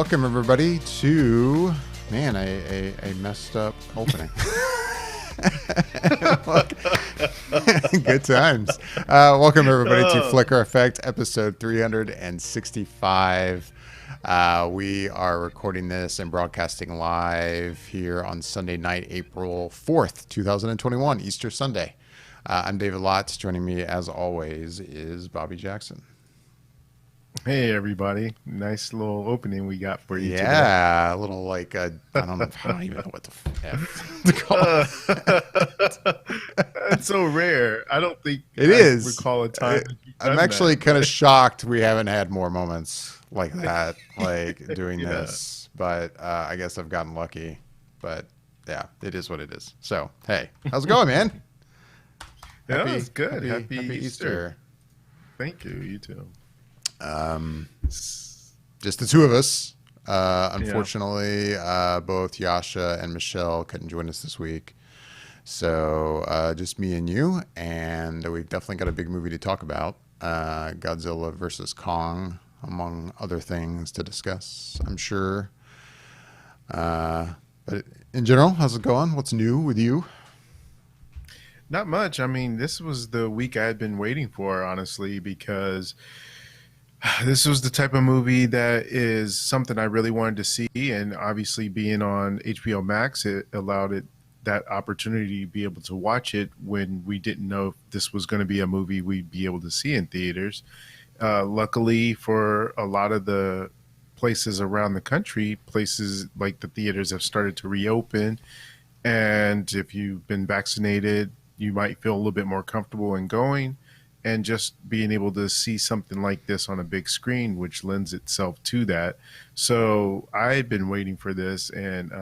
welcome everybody to a messed up opening. Good times. Welcome everybody to Flicker Effect, episode 365. We are recording this and broadcasting live here on Sunday night, April 4th, 2021, Easter Sunday. I'm David Lotz. Joining me, as always, is Bobby Jackson. Hey everybody! Nice little opening we got for you today. Yeah, a little like I don't even know what the F to call it. It's so rare. I don't think It I is. recall a time. I'm actually kind of shocked we haven't had more moments like that, like doing this. But I guess I've gotten lucky. But yeah, it is what it is. So hey, how's it going, man? Yeah, it's good. Happy Easter. Thank you. You too. Just the two of us. Unfortunately, both Yasha and Michelle couldn't join us this week. So just me and you. And we've definitely got a big movie to talk about. Godzilla versus Kong, among other things to discuss, I'm sure. But in general, how's it going? What's new with you? Not much. I mean, this was the week I had been waiting for, honestly, because this was the type of movie that is something I really wanted to see, and obviously being on HBO Max, it allowed it that opportunity to be able to watch it when we didn't know if this was going to be a movie we'd be able to see in theaters. Luckily for a lot of the places around the country, places like the theaters have started to reopen, and if you've been vaccinated, you might feel a little bit more comfortable in going. And just being able to see something like this on a big screen, which lends itself to that. So I've been waiting for this, and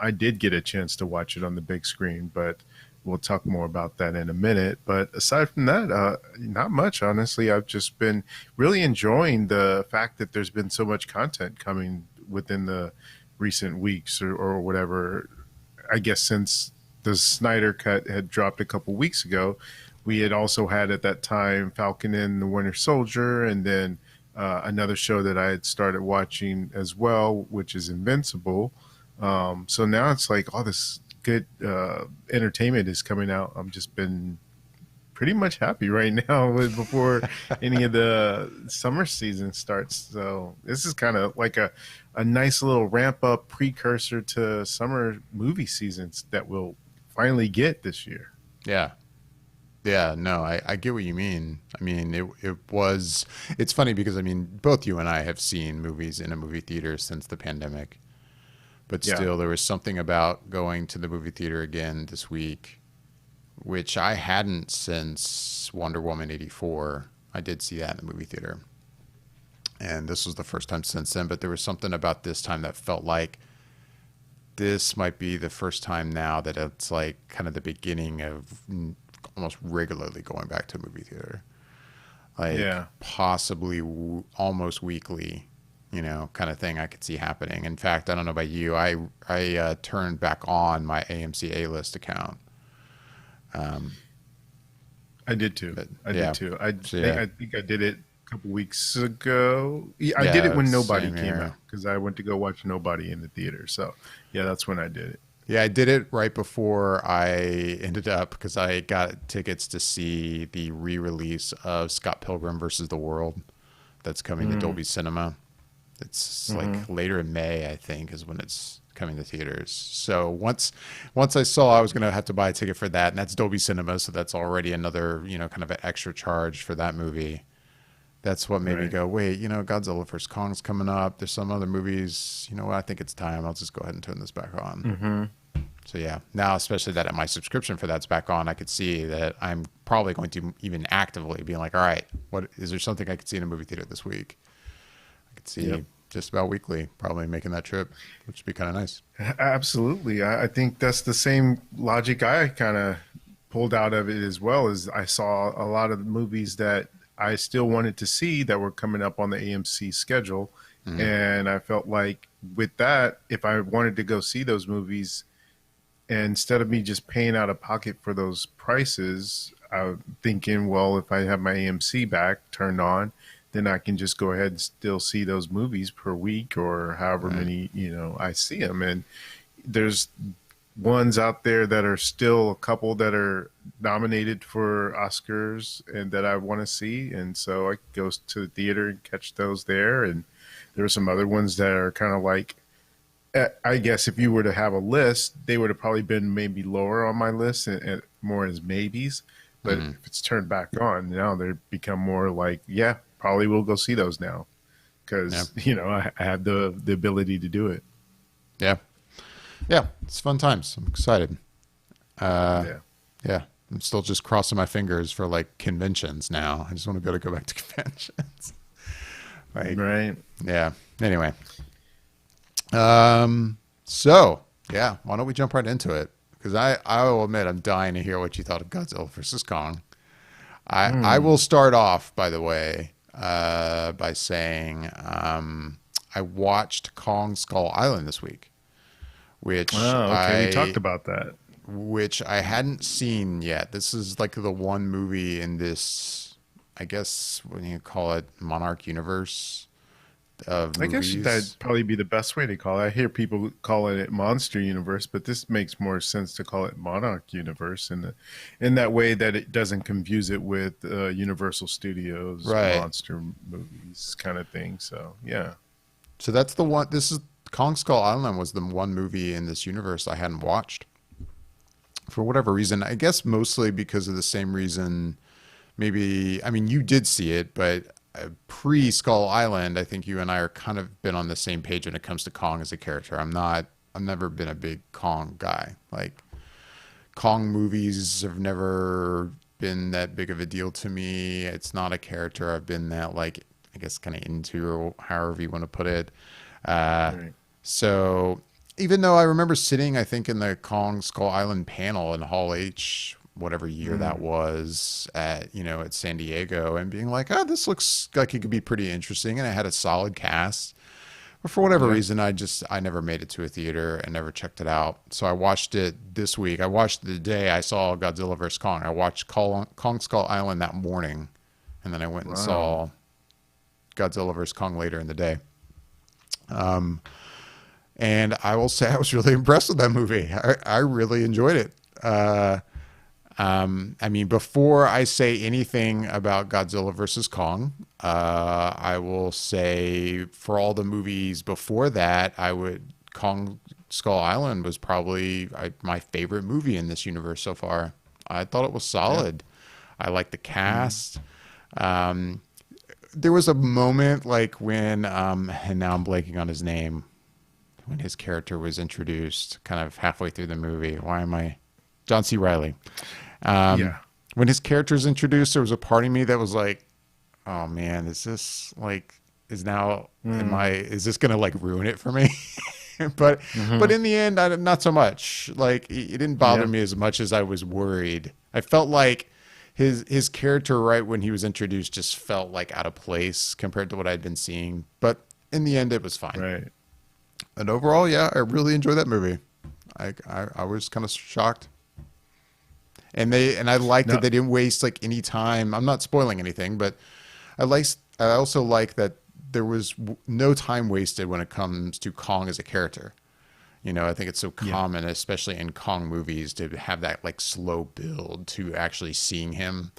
I did get a chance to watch it on the big screen, but we'll talk more about that in a minute. But aside from that, not much, honestly. I've just been really enjoying the fact that there's been so much content coming within the recent weeks or whatever. I guess since the Snyder Cut had dropped a couple weeks ago, we had also had at that time Falcon and the Winter Soldier, and then another show that I had started watching as well, which is Invincible. So now it's like all this good entertainment is coming out. I've just been pretty much happy right now before any of the summer season starts. So this is kind of like a nice little ramp up precursor to summer movie seasons that we'll finally get this year. Yeah. Yeah, no, I get what you mean. I mean, it's funny because, I mean, both you and I have seen movies in a movie theater since the pandemic. But still, there was something about going to the movie theater again this week, which I hadn't since Wonder Woman 84. I did see that in the movie theater. And this was the first time since then. But there was something about this time that felt like this might be the first time now that it's like kind of the beginning of almost regularly going back to a movie theater, like possibly almost weekly, kind of thing I could see happening. In fact, I don't know about you, I turned back on my AMC A-list account. I did too. I think I did it a couple weeks ago. I did it when Nobody came out because I went to go watch Nobody in the theater. So yeah, that's when I did it. Yeah, I did it right before I ended up, because I got tickets to see the re-release of Scott Pilgrim versus the World that's coming to Dolby Cinema. It's like later in May, I think, is when it's coming to theaters. So once I saw I was going to have to buy a ticket for that, and that's Dolby Cinema, so that's already another, kind of an extra charge for that movie. That's what made me go, wait, Godzilla vs. Kong's coming up. There's some other movies. I think it's time. I'll just go ahead and turn this back on. So yeah, now especially that my subscription for that's back on, I could see that I'm probably going to even actively be like, all right, what is there something I could see in a movie theater this week? I could see just about weekly, probably making that trip, which would be kind of nice. Absolutely. I think that's the same logic I kind of pulled out of it as well. As I saw a lot of the movies that I still wanted to see that were coming up on the AMC schedule. And I felt like with that, if I wanted to go see those movies, and instead of me just paying out of pocket for those prices, I'm thinking, well, if I have my AMC back turned on, then I can just go ahead and still see those movies per week or however Right. many, I see them. And there's ones out there that are still a couple that are nominated for Oscars and that I want to see. And so I go to the theater and catch those there. And there are some other ones that are kind of like, I guess if you were to have a list, they would have probably been maybe lower on my list and more as maybes. But Mm-hmm. if it's turned back on now, they become more like, yeah, probably we'll go see those now Yeah. because I have the ability to do it. Yeah. Yeah. It's fun times. I'm excited. Uh, Yeah, yeah. I'm still just crossing my fingers for like conventions now. I just want to go back to conventions. Right. right. Yeah. Anyway. So yeah, why don't we jump right into it? Because I will admit I'm dying to hear what you thought of Godzilla versus Kong. I Hmm. will start off, by the way, by saying I watched Kong Skull Island this week, which Oh, okay. We talked I about that. which I hadn't seen yet. This is like the one movie in this, I guess, what do you call it, Monarch universe of I guess movies. that'd probably be the best way to call it. I hear people calling it Monster Universe, but this makes more sense to call it Monarch Universe in that way that it doesn't confuse it with Universal Studios Right. monster movies kind of thing. So yeah, So that's the one. This is Kong Skull Island was the one movie in this universe I hadn't watched for whatever reason. I guess mostly because of the same reason. Maybe I mean you did see it, but pre Skull Island, I think you and I are kind of been on the same page when it comes to Kong as a character. I'm not. I've never been a big Kong guy. Like Kong movies have never been that big of a deal to me. It's not a character I've been that like I guess kind of into or however you want to put it. Uh, right. so even though I remember sitting, I think in the Kong Skull Island panel in Hall H, whatever year that Mm, was at at San Diego, and being like, oh, this looks like it could be pretty interesting, and it had a solid cast. But for whatever yeah. reason, I never made it to a theater and never checked it out. So I watched it this week. I watched the day I saw Godzilla vs Kong. I watched Kong Skull Island that morning, and then I went and Wow. saw Godzilla vs Kong later in the day. And I will say I was really impressed with that movie. I really enjoyed it. I mean, before I say anything about Godzilla versus Kong, I will say for all the movies before that, I would Kong Skull Island was probably my favorite movie in this universe so far. I thought it was Yeah. solid. I liked the Mm, cast. Um, there was a moment like when, and now I'm blanking on his name, when his character was introduced, kind of halfway through the movie. Why am I? John C. Riley. Um, yeah. when his character was introduced, there was a part of me that was like, "Oh man, is this like is now am I Mm, is this gonna like ruin it for me?" but hmm. in the end, not so much. Like it didn't bother Yeah. me as much as I was worried. I felt like his character right when he was introduced just felt like out of place compared to what I'd been seeing. But in the end, it was fine. Right. And overall, yeah, I really enjoyed that movie. I was kind of shocked, and I liked that No. they didn't waste like any time. I'm not spoiling anything, but I also like that there was no time wasted when it comes to Kong as a character. I think it's so Yeah. common, especially in Kong movies, to have that like slow build to actually seeing him.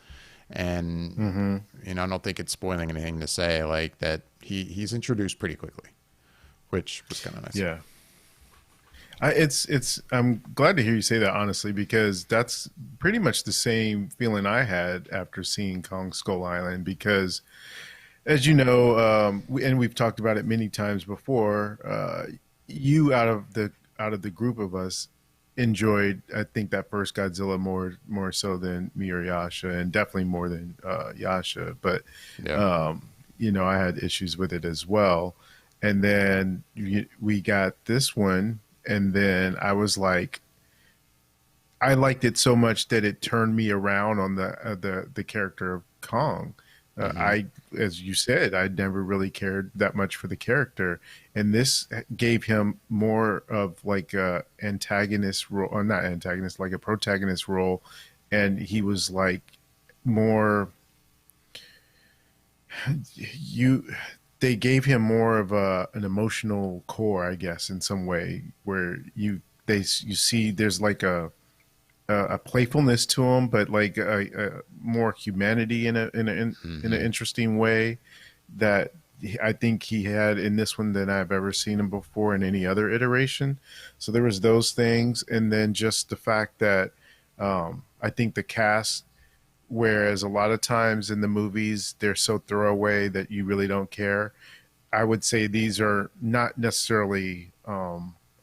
And Hmm. I don't think it's spoiling anything to say like that he's introduced pretty quickly, which was kind of nice. Yeah. It's I'm glad to hear you say that honestly because that's pretty much the same feeling I had after seeing Kong Skull Island because as you know and we've talked about it many times before you out of the group of us enjoyed I think that first Godzilla more so than me or Yasha and definitely more than Yasha but Yeah. I had issues with it as well and then we got this one and then I was like, I liked it so much that it turned me around on the character of Kong. Hmm. I, as you said, I never really cared that much for the character, and this gave him more of like a antagonist role, or not antagonist, like a protagonist role, and he was like more you they gave him more of an emotional core, I guess, in some way, where you see there's like a playfulness to him, but like a more humanity in an Hmm. interesting way that I think he had in this one than I've ever seen him before in any other iteration. So there was those things, and then just the fact that I think the cast, whereas a lot of times in the movies they're so throwaway that you really don't care, I would say these are not necessarily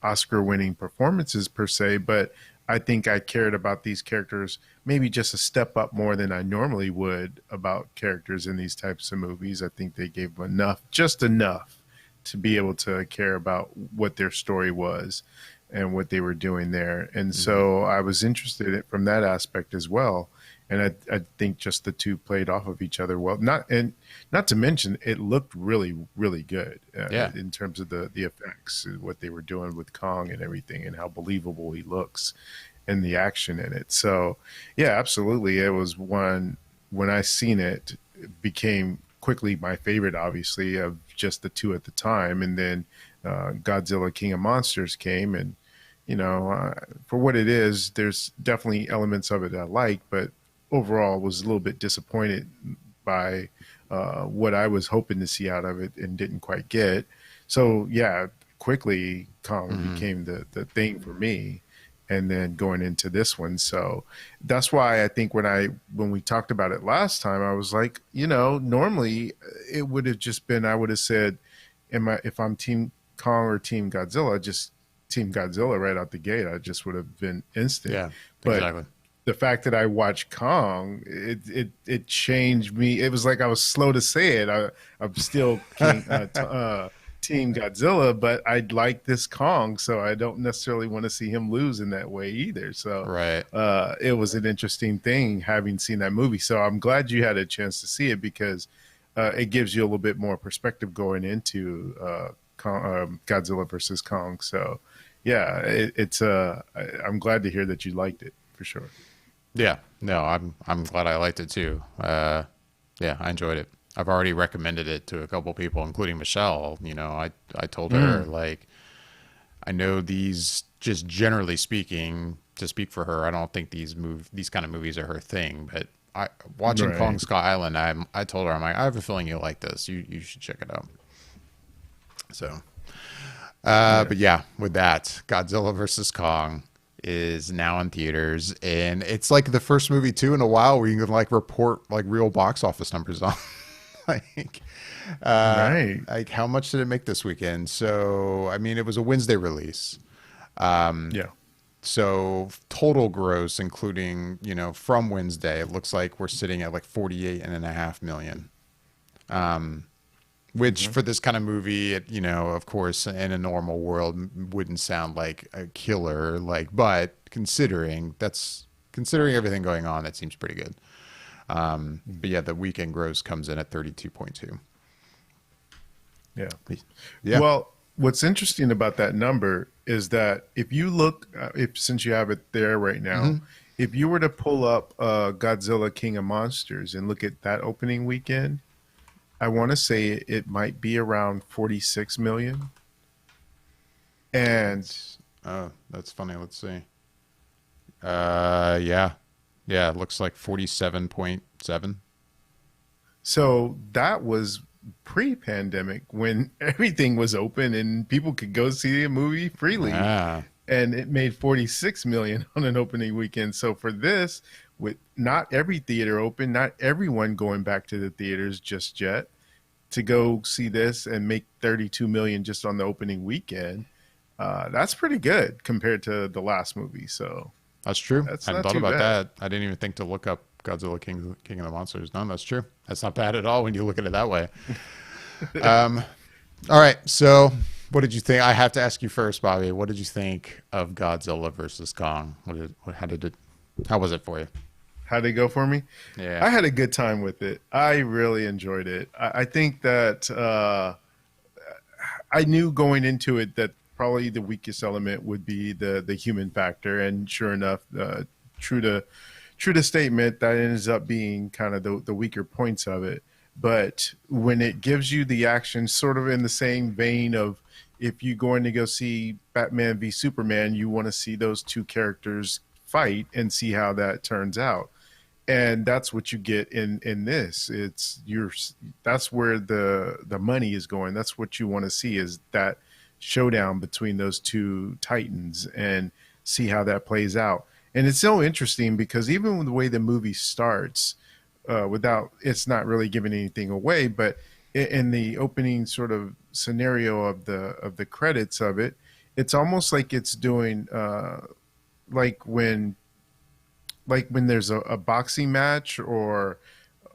Oscar-winning performances per se, but I think I cared about these characters maybe just a step up more than I normally would about characters in these types of movies. I think they gave them enough, just enough, to be able to care about what their story was and what they were doing there. And Hmm. so I was interested in, from that aspect as well. And I think just the two played off of each other well. Not to mention, it looked really, really good Yeah. in terms of the effects, what they were doing with Kong and everything, and how believable he looks, and the action in it. So, yeah, absolutely, it was one when I seen it, it became quickly my favorite, obviously, of just the two at the time, and then Godzilla King of Monsters came, and for what it is, there's definitely elements of it I like, but overall was a little bit disappointed by what I was hoping to see out of it and didn't quite get. So yeah, quickly Kong Hmm. became the thing for me, and then going into this one. So that's why I think when we talked about it last time, I was like, normally it would have just been, I would have said, if I'm Team Kong or Team Godzilla, just Team Godzilla right out the gate. I just would have been instant. Yeah. But Exactly. the fact that I watched Kong, it changed me. It was like I was slow to say it. I'm still Team Godzilla, but I like this Kong, so I don't necessarily want to see him lose in that way either. So Right. it was an interesting thing having seen that movie. So I'm glad you had a chance to see it because it gives you a little bit more perspective going into Godzilla versus Kong. So yeah, I'm glad to hear that you liked it for sure. Yeah. No, I'm glad I liked it too. Yeah, I enjoyed it. I've already recommended it to a couple people, including Michelle. I told her Mm, like I know these just generally speaking, to speak for her, I don't think these kind of movies are her thing, but watching Kong right. Skull Island, I told her I'm like I have a feeling you'll like this. You should check it out. So, Yeah. but yeah, with that, Godzilla versus Kong is now in theaters, and it's like the first movie too in a while where you can like report like real box office numbers on like uh Right. like how much did it make this weekend. So I mean it was a Wednesday release. Yeah. So total gross, including, from Wednesday, it looks like we're sitting at like 48.5 million. Which Hmm. for this kind of movie, of course, in a normal world wouldn't sound like a killer, but considering everything going on, that seems pretty good. But yeah, the weekend gross comes in at 32.2. Yeah. Yeah. Well, what's interesting about that number is that if you look, if since you have it there right now, Hmm. if you were to pull up Godzilla King of Monsters and look at that opening weekend, I want to say it might be around 46 million. And That's funny. Let's see. Yeah. Yeah, it looks like 47.7. so that was pre-pandemic when everything was open and people could go see a movie freely, Ah. and it made 46 million on an opening weekend. So for this, with not every theater open, not everyone going back to the theaters just yet, to go see this and make 32 million just on the opening weekend, that's pretty good compared to the last movie. So That's true. that's I hadn't not thought too about bad. that. I didn't even think to look up Godzilla King of the Monsters. No, that's true. That's not bad at all when you look at it that way. All right. So, what did you think? I have to ask you first, Bobby. What did you think of Godzilla versus Kong? How was it for you? How'd it go for me? Yeah. I had a good time with it. I really enjoyed it. I think that I knew going into it that probably the weakest element would be the human factor, and sure enough, true to true to statement, that ends up being kind of the weaker points of it. But when it gives you the action, sort of in the same vein of if you're going to go see Batman v Superman, you want to see those two characters fight and see how that turns out. And that's what you get in this. It's your That's where the money is going. That's what you want to see, is that showdown between those two titans, and see how that plays out. And it's so interesting because even with the way the movie starts, without, it's not really giving anything away, but in the opening sort of scenario of the credits of it, it's almost like it's doing like when when there's a boxing match, or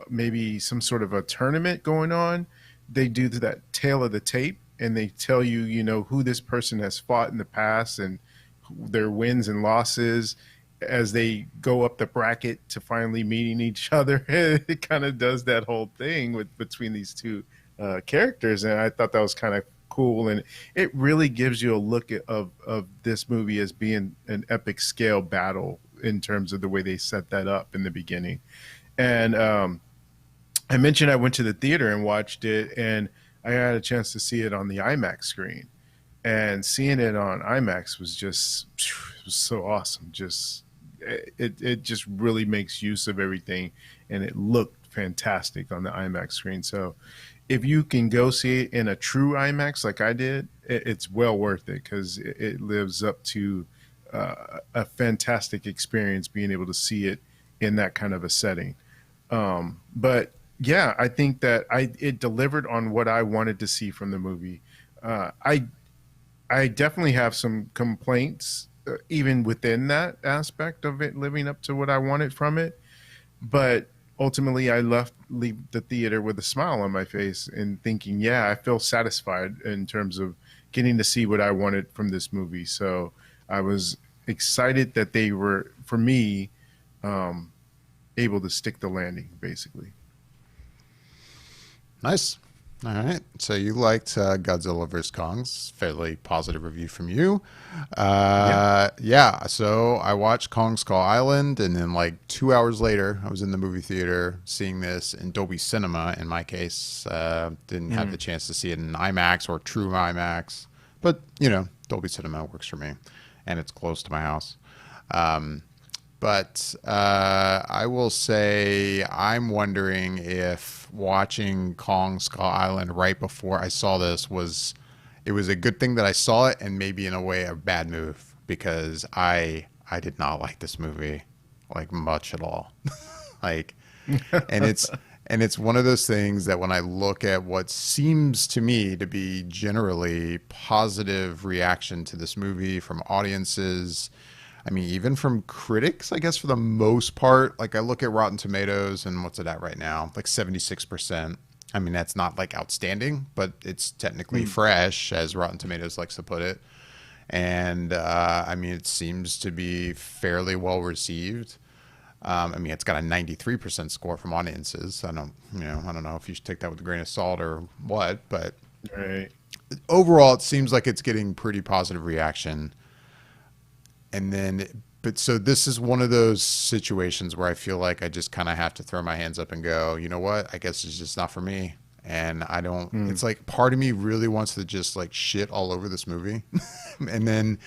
maybe some sort of a tournament going on. They do that tail of the tape, and they tell you, you know, who this person has fought in the past, and their wins and losses as they go up the bracket to finally meeting each other. It kind of does that whole thing with between these two characters, and I thought that was kind of cool. And it really gives you a look of this movie as being an epic scale battle in terms of the way they set that up in the beginning. And I mentioned I went to the theater and watched it, and I had a chance to see it on the IMAX screen. And seeing it on IMAX was just, it was so awesome. Just it just really makes use of everything, and it looked fantastic on the IMAX screen. So if you can go see it in a true IMAX like I did, it's well worth it, because it lives up to a fantastic experience being able to see it in that kind of a setting. But yeah, I think that it delivered on what I wanted to see from the movie. I definitely have some complaints, even within that aspect of it living up to what I wanted from it. But ultimately, leave the theater with a smile on my face and thinking, yeah, I feel satisfied in terms of getting to see what I wanted from this movie. So I was excited that they were, for me, able to stick the landing, basically. Nice. All right. So you liked Godzilla vs. Kong's fairly positive review from you. Yeah. Yeah. So I watched Kong Skull Island, and then like 2 hours later, I was in the movie theater seeing this in Dolby Cinema. In my case, didn't have the chance to see it in IMAX or true IMAX, but you know, Dolby Cinema works for me, and it's close to my house. But I will say I'm wondering if watching Kong Skull Island right before I saw this was a good thing that I saw it, and maybe in a way a bad move, because I did not like this movie like much at all. Like, and it's one of those things that when I look at what seems to me to be generally positive reaction to this movie from audiences, I mean, even from critics, I guess for the most part, like I look at Rotten Tomatoes, and what's it at right now? Like 76%. I mean, that's not like outstanding, but it's technically fresh, as Rotten Tomatoes likes to put it. And I mean, it seems to be fairly well received. I mean, it's got a 93% score from audiences. I don't know if you should take that with a grain of salt or what, but Right. overall, it seems like it's getting pretty positive reaction. And then, but so this is one of those situations where I feel like I just kind of have to throw my hands up and go, you know what? I guess it's just not for me. And I don't, it's like part of me really wants to just like shit all over this movie. And then,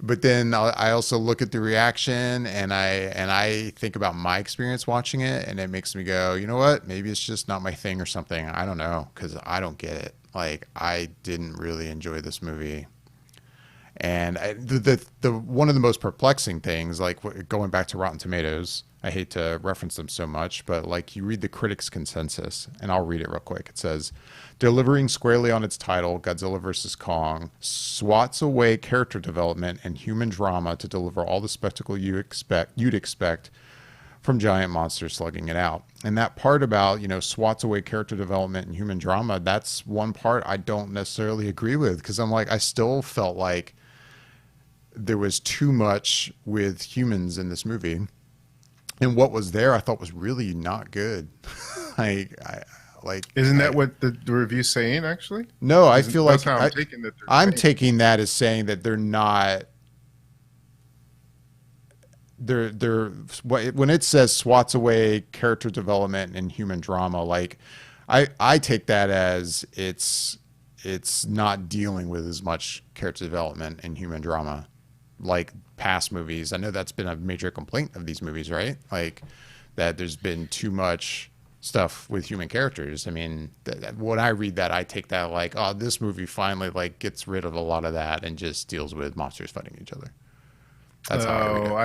but then I also look at the reaction, and I think about my experience watching it, and it makes me go, you know what? Maybe it's just not my thing or something. I don't know, because I don't get it. Like, I didn't really enjoy this movie. And the one of the most perplexing things, like going back to Rotten Tomatoes, I hate to reference them so much, but like you read the critics' consensus, and I'll read it real quick. It says, delivering squarely on its title, Godzilla vs. Kong swats away character development and human drama to deliver all the spectacle you'd expect from giant monsters slugging it out. And that part about, you know, swats away character development and human drama, that's one part I don't necessarily agree with, because I'm like, I still felt like there was too much with humans in this movie, and what was there I thought was really not good. Isn't that what the review's saying? Actually, no, I Isn't, feel that's like how I'm taking that. I'm taking that as saying that they're not. They're when it says swats away character development and human drama, like I take that as it's not dealing with as much character development and human drama like past movies. I know that's been a major complaint of these movies, right? Like that there's been too much stuff with human characters. I mean, when I read that, I take that like, oh, this movie finally like gets rid of a lot of that and just deals with monsters fighting each other. That's how I read Oh, it.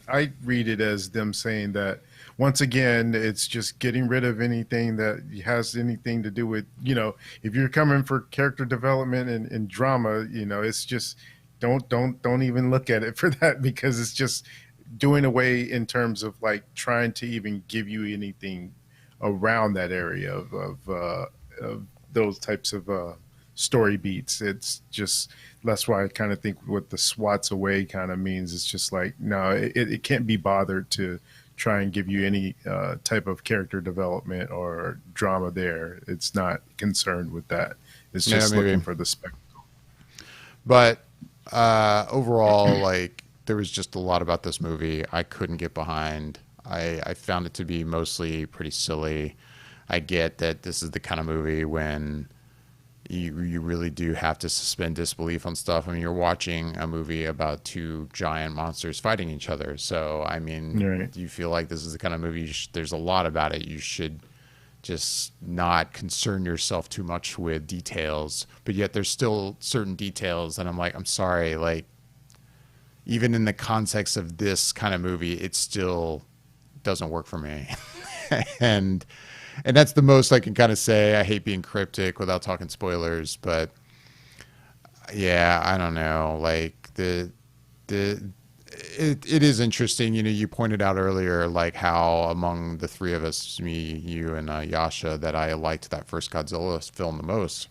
I read it as them saying that once again, it's just getting rid of anything that has anything to do with, if you're coming for character development and drama, it's just don't even look at it for that because it's just doing away in terms of like trying to even give you anything around that area of those types of story beats. It's just that's why I kind of think what the swats away kind of means. It's just like no, it can't be bothered to try and give you any type of character development or drama there. It's not concerned with that. It's Yeah, just looking maybe. for the spectacle. But overall, like there was just a lot about this movie I couldn't get behind. I found it to be mostly pretty silly. I get that this is the kind of movie when you really do have to suspend disbelief on stuff. I mean, you're watching a movie about two giant monsters fighting each other. So, I mean, Right. do you feel like this is the kind of movie there's a lot about it. You should just not concern yourself too much with details, but yet there's still certain details and I'm like, I'm sorry, like even in the context of this kind of movie, it still doesn't work for me. and and that's the most I can kind of say. I hate being cryptic without talking spoilers, but yeah, I don't know. Like the it is interesting. You know, you pointed out earlier like how among the three of us, me, you, and Yasha, that I liked that first Godzilla film the most.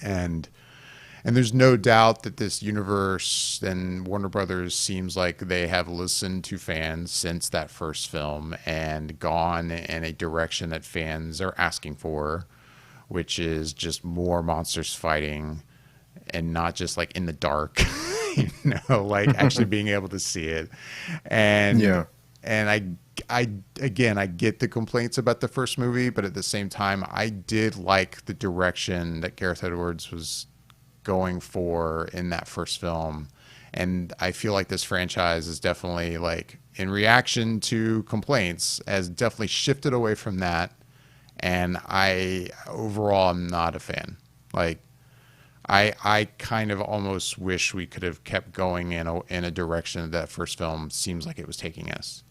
And and there's no doubt that this universe and Warner Brothers seems like they have listened to fans since that first film and gone in a direction that fans are asking for, which is just more monsters fighting and not just like in the dark, you know, like actually being able to see it. And Yeah. and I again I get the complaints about the first movie, but at the same time I did like the direction that Gareth Edwards was going for in that first film. And I feel like this franchise is definitely like in reaction to complaints has definitely shifted away from that. And I overall am not a fan. Like I kind of almost wish we could have kept going in a direction that first film seems like it was taking us.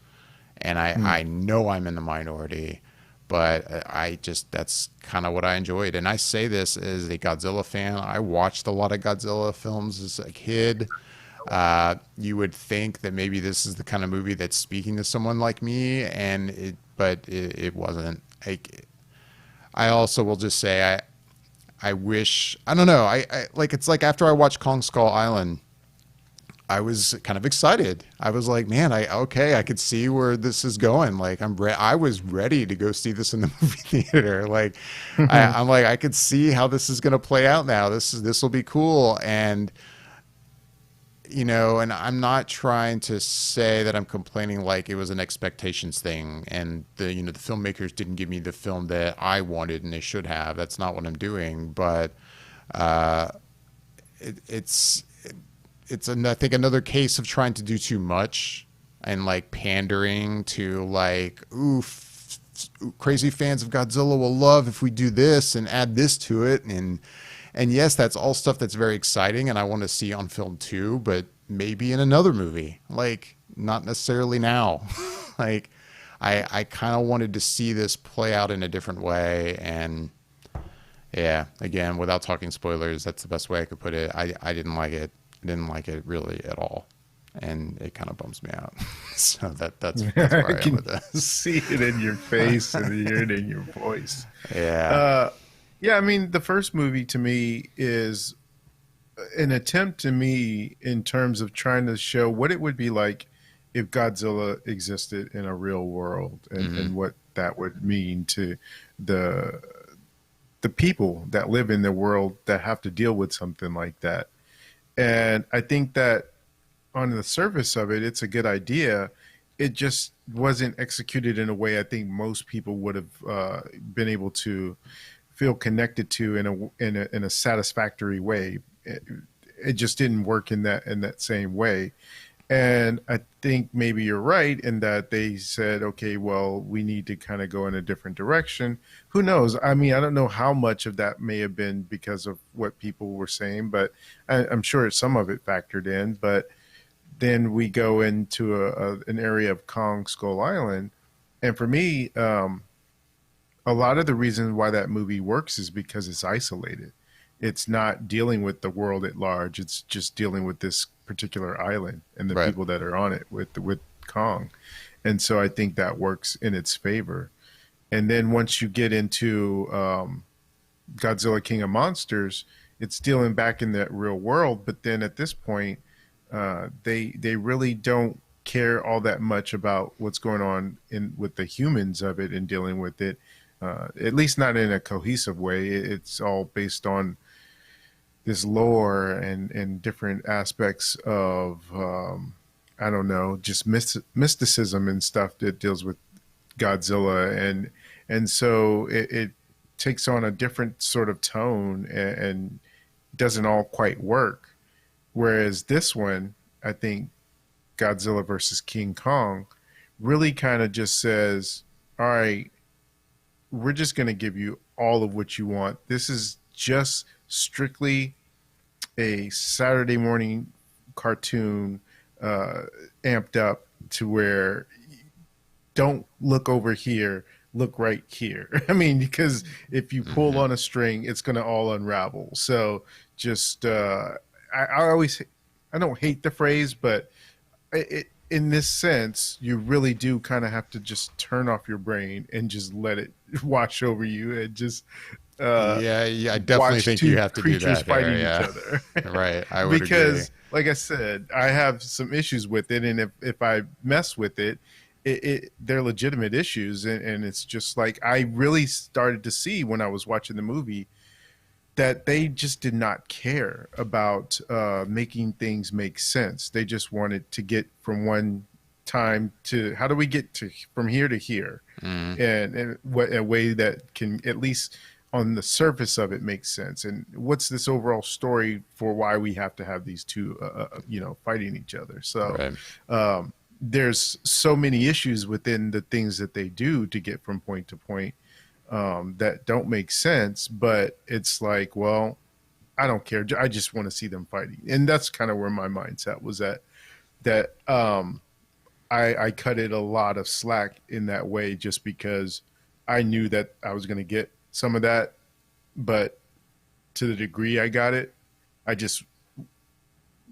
And Hmm. I know I'm in the minority, but I just that's kind of what I enjoyed. And I say this as a Godzilla fan. I watched a lot of Godzilla films as a kid. You would think that maybe this is the kind of movie that's speaking to someone like me, and it wasn't. I also will just say I wish I don't know I like it's like after I watched Kong Skull Island, I was kind of excited. I was like, man, I could see where this is going. Like I was ready to go see this in the movie theater. Like I'm like I could see how this is going to play out now. This will be cool. And you know, and I'm not trying to say that I'm complaining like it was an expectations thing and the filmmakers didn't give me the film that I wanted and they should have. That's not what I'm doing, but uh it, it's I think another case of trying to do too much and like pandering to like crazy fans of Godzilla will love if we do this and add this to it. And yes, that's all stuff that's very exciting and I want to see on film too, but maybe in another movie, like not necessarily now. Like I kind of wanted to see this play out in a different way. And yeah, again, without talking spoilers, that's the best way I could put it. I didn't like it. I didn't like it really at all, and it kind of bums me out. So that's I where I am can with this. see it in your face and hear it in your voice. Yeah. Uh, yeah, I mean, the first movie to me is an attempt to me in terms of trying to show what it would be like if Godzilla existed in a real world Hmm. and what that would mean to the the people that live in the world that have to deal with something like that. And I think that on the surface of it, it's a good idea it just wasn't executed in a way I think most people would have been able to feel connected to in a satisfactory way. It just didn't work in that same way. And I think maybe you're right in that they said, okay, well, we need to kind of go in a different direction. Who knows? I mean, I don't know how much of that may have been because of what people were saying, but I'm sure some of it factored in. But then we go into an area of Kong Skull Island. And for me, a lot of the reasons why that movie works is because it's isolated. It's not dealing with the world at large. It's just dealing with this particular island and the Right. people that are on it with Kong. And so I think that works in its favor. And then once you get into Godzilla King of Monsters, it's dealing back in that real world. But then at this point, they really don't care all that much about what's going on in with the humans of it and dealing with it. At least not in a cohesive way. It's all based on this lore and different aspects of I don't know, just mysticism and stuff that deals with Godzilla, and so it takes on a different sort of tone and doesn't all quite work. Whereas this one, I think Godzilla versus King Kong really kind of just says, all right, we're just going to give you all of what you want. This is just strictly a Saturday morning cartoon, uh, amped up to where don't look over here, look right here. I mean, because if you pull Hmm. on a string, it's going to all unravel. So just, I always, I don't hate the phrase, but in this sense, you really do kind of have to just turn off your brain and just let it wash over you and just uh, Yeah, yeah, I definitely watch think you two have to do creatures that there. fighting each Yeah. other. Right. I would agree. Because, like I said, I have some issues with it, and if I mess with it, they're legitimate issues, and it's just like I really started to see when I was watching the movie that they just did not care about making things make sense. They just wanted to get from one time to how do we get to from here to here, Mm. and what a way that can at least on the surface of it make sense. And what's this overall story for why we have to have these two, fighting each other? So Right. there's so many issues within the things that they do to get from point to point that don't make sense. But it's like, well, I don't care. I just want to see them fighting, and that's kind of where my mindset was at. That I cut it a lot of slack in that way, just because I knew that I was going to get some of that, but to the degree I got it, I just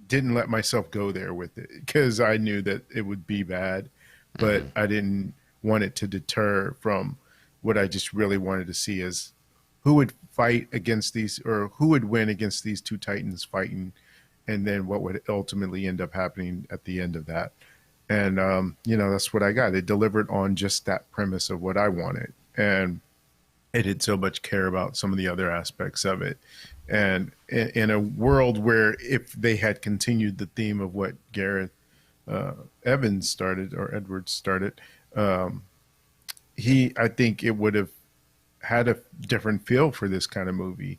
didn't let myself go there with it because I knew that it would be bad, but Hmm. I didn't want it to deter from what I just really wanted to see is who would fight against these or who would win against these two titans fighting, and then what would ultimately end up happening at the end of that. And that's what I got. It delivered on just that premise of what I wanted, and it did so much care about some of the other aspects of it. And in a world where if they had continued the theme of what Gareth uh, Evans started or Edwards started, um, I think it would have had a different feel for this kind of movie.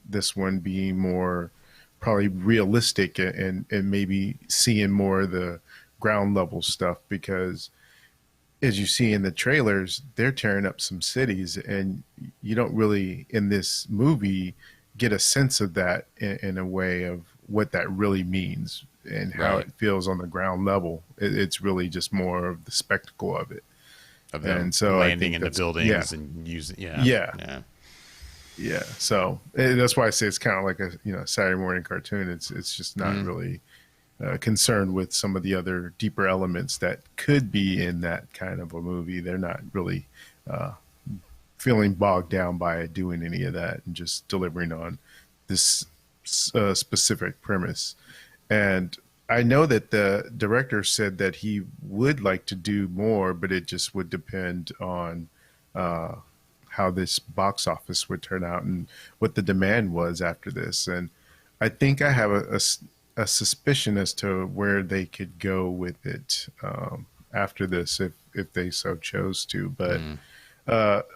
This one being more probably realistic and maybe seeing more of the ground level stuff because as you see in the trailers, they're tearing up some cities, and you don't really in this movie get a sense of that in a way of what that really means and how Right. it feels on the ground level. It's really just more of the spectacle of it, Of them and so I landing think in the that's yeah, buildings and using, yeah. yeah, Yeah. yeah. So that's why I say it's kind of like a Saturday morning cartoon. It's just not Mm. really concerned with some of the other deeper elements that could be in that kind of a movie. They're not really uh, feeling bogged down by doing any of that and just delivering on this specific premise. And I know that the director said that he would like to do more, but it just would depend on uh, how this box office would turn out and what the demand was after this. And I think I have a suspicion as to where they could go with it. after this if they so chose to. But Mm.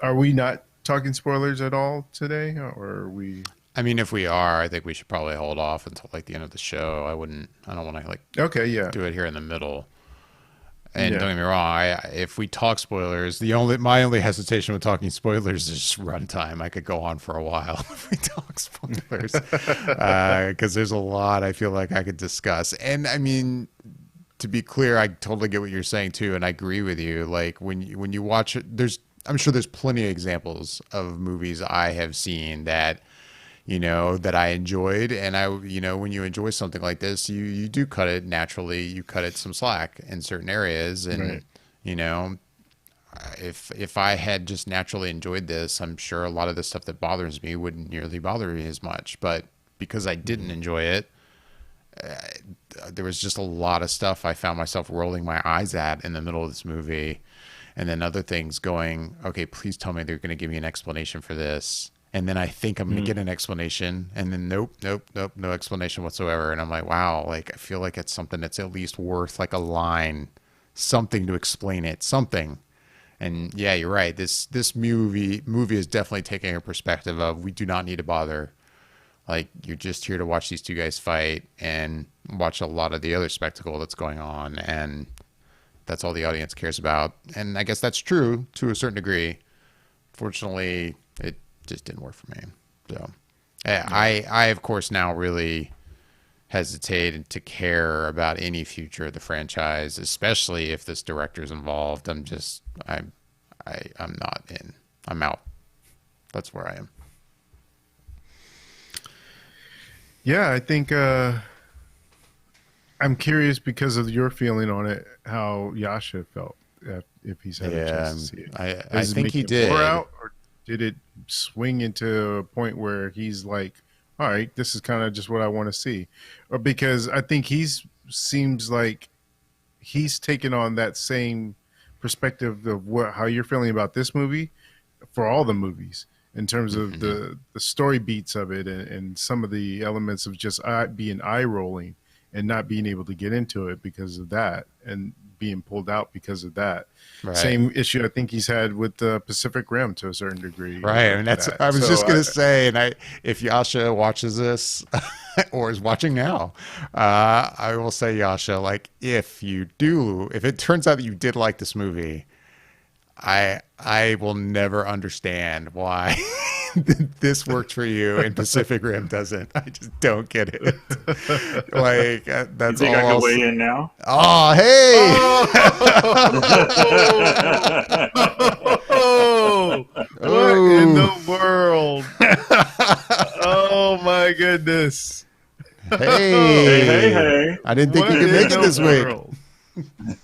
are we not talking spoilers at all today, or are we? I mean, if we are, I think we should probably hold off until like the end of the show. I don't want to like Okay, yeah, do it here in the middle. And don't yeah, get me wrong, if we talk spoilers, my only hesitation with talking spoilers is just runtime. I could go on for a while if we talk spoilers, because there's a lot I feel like I could discuss. And I mean, to be clear, I totally get what you're saying too, and I agree with you. Like when you watch it, I'm sure there's plenty of examples of movies I have seen that that I enjoyed. And when you enjoy something like this, you do cut it naturally. You cut it some slack in certain areas. And, right. you know, if I had just naturally enjoyed this, I'm sure a lot of the stuff that bothers me wouldn't nearly bother me as much. But because I didn't Hmm. enjoy it, there was just a lot of stuff I found myself rolling my eyes at in the middle of this movie. And then other things going, okay, please tell me they're going to give me an explanation for this. And then I think I'm going to Hmm. get an explanation. And then nope, nope, nope, no explanation whatsoever. And I'm like, wow, like I feel like it's something that's at least worth like a line, something to explain it, something. And yeah, you're right. This movie is definitely taking a perspective of we do not need to bother. Like you're just here to watch these two guys fight and watch a lot of the other spectacle that's going on, and that's all the audience cares about. And I guess that's true to a certain degree. Fortunately, it just didn't work for me. So Yeah. I of course now really hesitate to care about any future of the franchise, especially if this director's involved. I'm not in. I'm out. That's where I am. Yeah, I think I'm curious because of your feeling on it, how Yasha felt if he's had a chance Yeah, to see it. I Is it think he making it more did. out, or did it swing into a point where he's like, "All right, this is kind of just what I want to see," or because I think he's seems like he's taken on that same perspective of what how you're feeling about this movie for all the movies in terms of Hmm. the story beats of it and some of the elements of just being eye rolling and not being able to get into it because of that and being pulled out because of that. Right. Same issue I think he's had with the Pacific Rim to a certain degree Right. I mean, of that's, that. I was So just going to say, if Yasha watches this or is watching now, I will say, Yasha, like, if it turns out that you did like this movie, I will never understand why this worked for you and Pacific Rim doesn't. I just don't get it. Like, You that's think all I can else. weigh in now? Oh, hey. oh, what in Oh. the world? Oh my goodness. Hey, hey, Hey, hey. I didn't think you What could in make it the this week. world?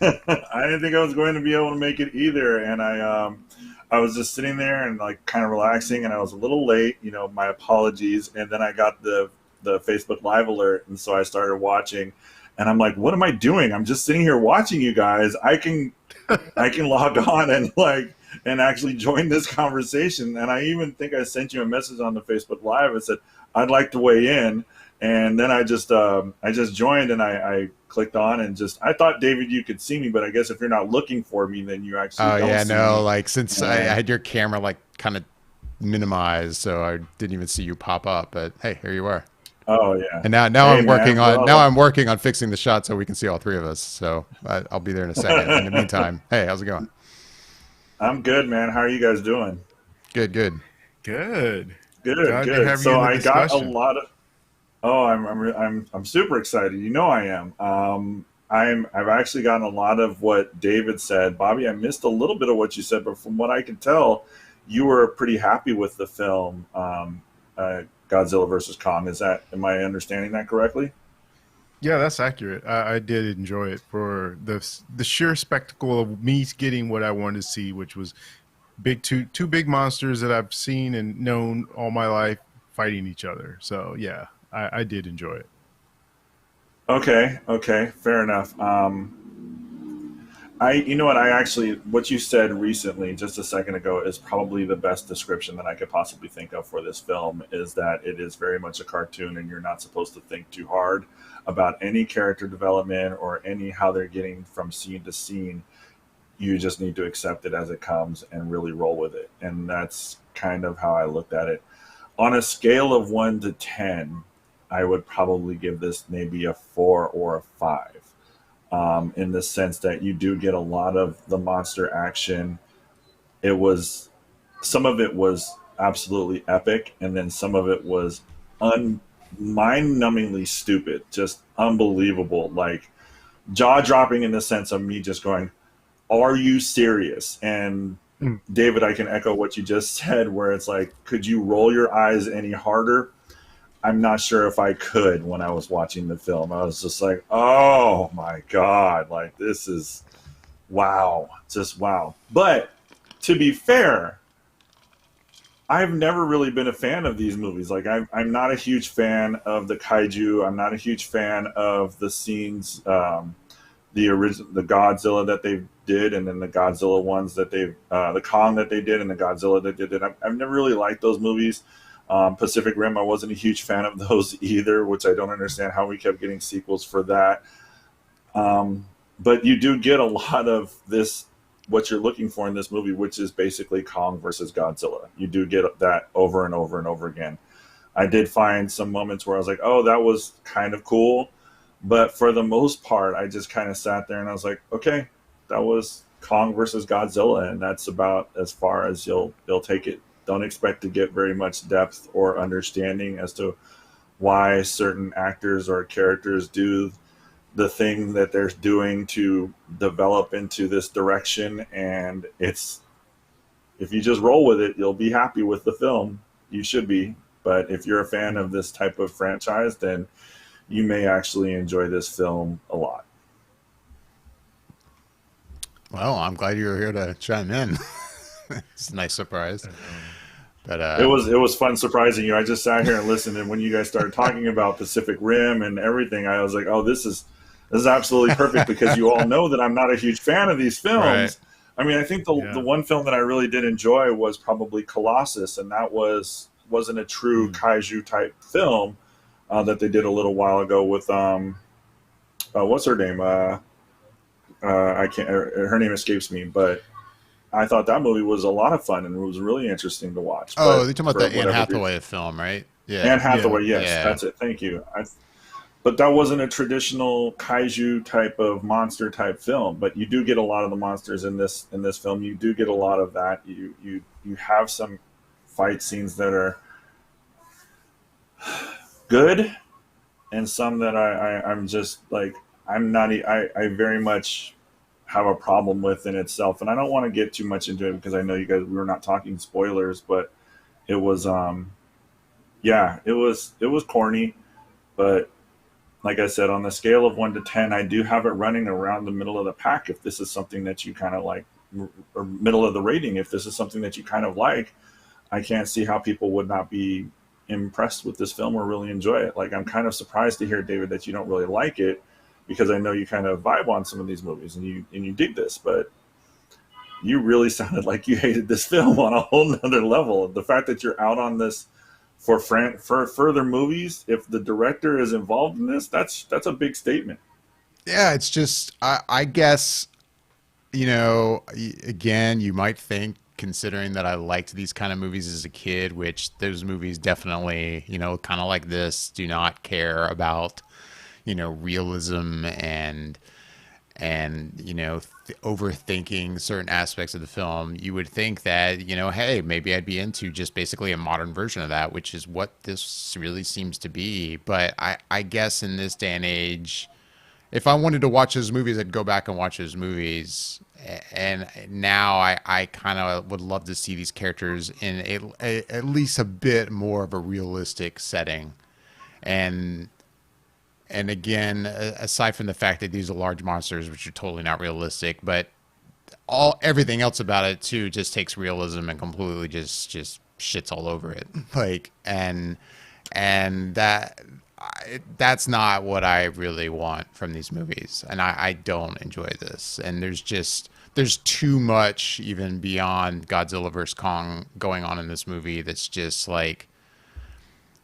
I didn't think I was going to be able to make it either, and I was just sitting there and like kind of relaxing, and I was a little late. My apologies. And then I got the Facebook Live alert, and so I started watching, and I'm like, what am I doing? I'm just sitting here watching you guys. I can log on and actually join this conversation. And I even think I sent you a message on the Facebook Live and said I'd like to weigh in. And then I just joined and I clicked on and just I thought, David, you could see me, but I guess if you're not looking for me, then you actually Oh don't yeah, see no, me. like since I And had your camera like kind of minimized, so I didn't even see you pop up. But hey, here you are. oh yeah, And now hey man, I'm well, working on fixing the shot so we can see all three of us. So I'll be there in a second. In the meantime, hey, how's it going? I'm good, man. How are you guys doing? Good, good. Good. Good, Glad to good. have you So in the I got a discussion. lot of. Oh, I'm super excited. I am. I've actually gotten a lot of what David said. Bobby, I missed a little bit of what you said, but from what I can tell, you were pretty happy with the film, Godzilla versus Kong. Am I understanding that correctly? Yeah, that's accurate. I did enjoy it for the sheer spectacle of me getting what I wanted to see, which was two big monsters that I've seen and known all my life fighting each other. So yeah, I did enjoy it. Okay, okay, fair enough. You know what, what you said recently, just a second ago, is probably the best description that I could possibly think of for this film. Is that it is very much a cartoon, and you're not supposed to think too hard about any character development or any how they're getting from scene to scene. you just need to accept it as it comes and really roll with it. And that's kind of how I looked at it. On a scale of 1 to 10, I would probably give this maybe a 4 or a 5. In the sense that you do get a lot of the monster action. It was Some of it was absolutely epic, and then some of it was mind-numbingly stupid, just unbelievable, like jaw-dropping in the sense of me just going, "Are you serious?" And Mm. David, I can echo what you just said, where it's like, could you roll your eyes any harder? I'm not sure if I could when I was watching the film. I was just like, oh my God, like this is wow, just wow. But to be fair, I've never really been a fan of these movies. Like I'm not a huge fan of the kaiju. I'm not a huge fan of the scenes, the Godzilla that they did, and then the Godzilla ones that the Kong that they did, and the Godzilla that they did. I've never really liked those movies. Pacific Rim, I wasn't a huge fan of those either, which I don't understand how we kept getting sequels for that. But you do get a lot of this, what you're looking for in this movie, which is basically Kong versus Godzilla. You do get that over and over and over again. I did find some moments where I was like, oh, that was kind of cool. But for the most part, I just kind of sat there and I was like, okay, that was Kong versus Godzilla, and that's about as far as you'll take it. Don't expect to get very much depth or understanding as to why certain actors or characters do the thing that they're doing to develop into this direction. And it's, if you just roll with it, you'll be happy with the film. You should be. But if you're a fan of this type of franchise, then you may actually enjoy this film a lot. Well, I'm glad you were here to chime in. It's a nice surprise. But it was fun surprising you. I just sat here and listened, and when you guys started talking about Pacific Rim and everything, I was like, oh, this is absolutely perfect, because you all know that I'm not a huge fan of these films. Right. I mean, I think the one film that I really did enjoy was probably Colossus, and that wasn't a true kaiju type film that they did a little while ago with what's her name? I can't. Her name escapes me, but I thought that movie was a lot of fun and it was really interesting to watch. Oh, But you're talking about the Anne Hathaway film, right? Yeah. Anne Hathaway, yes, Yeah. that's it. Thank you. But that wasn't a traditional kaiju type of monster type film. But you do get a lot of the monsters in this film. You do get a lot of that. You have some fight scenes that are good, and some that I'm just like, I'm not. I very much have a problem with in itself, and I don't want to get too much into it because I know you guys. We were not talking spoilers, but it was yeah, it was corny, but like I said, on the scale of 1 to 10, I do have it running around the middle of the pack. If this is something that you kind of like, or middle of the rating, if this is something that you kind of like, I can't see how people would not be impressed with this film or really enjoy it. Like, I'm kind of surprised to hear, David, that you don't really like it, because I know you kind of vibe on some of these movies and you dig this, but you really sounded like you hated this film on a whole nother level. The fact that you're out on this for further movies, if the director is involved in this, that's a big statement. Yeah, it's just, I guess, again, you might think, considering that I liked these kind of movies as a kid, which those movies definitely, kind of like this, do not care about, realism and overthinking certain aspects of the film. You would think that, hey, maybe I'd be into just basically a modern version of that, which is what this really seems to be. But I guess in this day and age, if I wanted to watch those movies, I'd go back and watch those movies. And now I kind of would love to see these characters in at least a bit more of a realistic setting. And again, aside from the fact that these are large monsters, which are totally not realistic, but everything else about it too just takes realism and completely just shits all over it. Like, and that's not what I really want from these movies, and I don't enjoy this. And there's too much even beyond Godzilla vs Kong going on in this movie that's just like,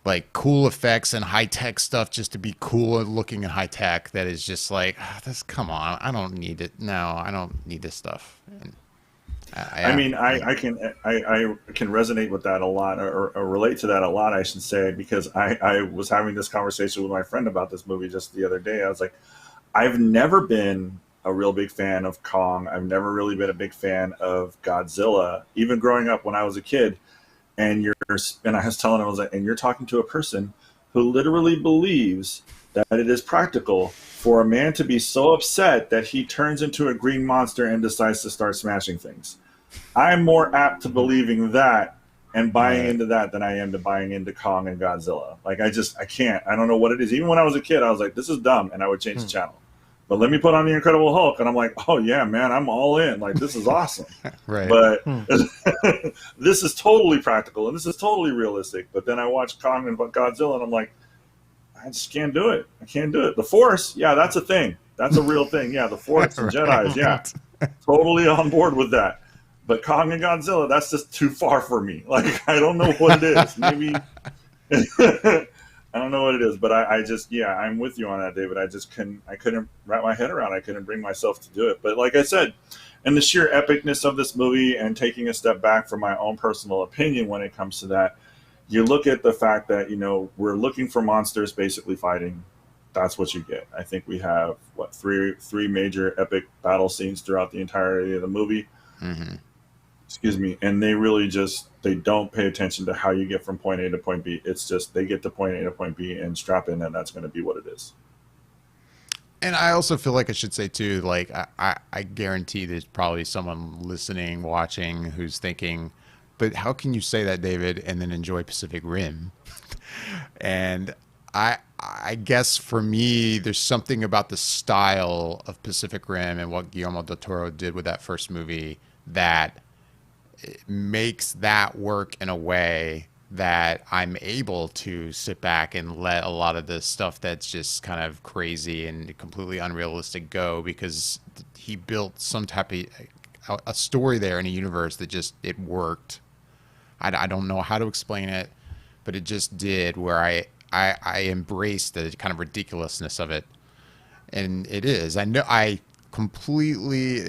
like cool effects and high tech stuff just to be cool and looking and high tech. That is just like, this. Come on, I don't need it. No, I don't need this stuff. And I mean, I can resonate with that a lot, or relate to that a lot, I should say, because I was having this conversation with my friend about this movie just the other day. I was like, I've never been a real big fan of Kong. I've never really been a big fan of Godzilla, even growing up when I was a kid. And I was telling him, I was like, and you're talking to a person who literally believes that it is practical for a man to be so upset that he turns into a green monster and decides to start smashing things. I'm more apt to believing that and buying into that than I am to buying into Kong and Godzilla. Like, I can't. I don't know what it is. Even when I was a kid, I was like, this is dumb, and I would change the channel. But let me put on the Incredible Hulk, and I'm like, oh yeah, man, I'm all in. Like, this is awesome. Right. But this is totally practical, and this is totally realistic. But then I watch Kong and Godzilla, and I'm like, I just can't do it. I can't do it. The Force, yeah, that's a thing. That's a real thing. Yeah, the Force and Jedis, yeah. Totally on board with that. But Kong and Godzilla, that's just too far for me. Like, I don't know what it is. Maybe I don't know what it is, but I just, yeah, I'm with you on that, David. I couldn't wrap my head around. I couldn't bring myself to do it. But like I said, and the sheer epicness of this movie, and taking a step back from my own personal opinion when it comes to that, you look at the fact that, we're looking for monsters basically fighting. That's what you get. I think we have, three major epic battle scenes throughout the entirety of the movie. Mm-hmm. Excuse me. And they really they don't pay attention to how you get from point A to point B. It's just they get to point A to point B and strap in, and that's going to be what it is. And I also feel like I should say too, like I guarantee there's probably someone listening, watching, who's thinking, but how can you say that, David, and then enjoy Pacific Rim? And I guess for me, there's something about the style of Pacific Rim and what Guillermo del Toro did with that first movie that makes that work in a way that I'm able to sit back and let a lot of the stuff that's just kind of crazy and completely unrealistic go, because he built some type of a story there in a universe that just, it worked. I don't know how to explain it, but it just did, where I embraced the kind of ridiculousness of it. And it is, I know, it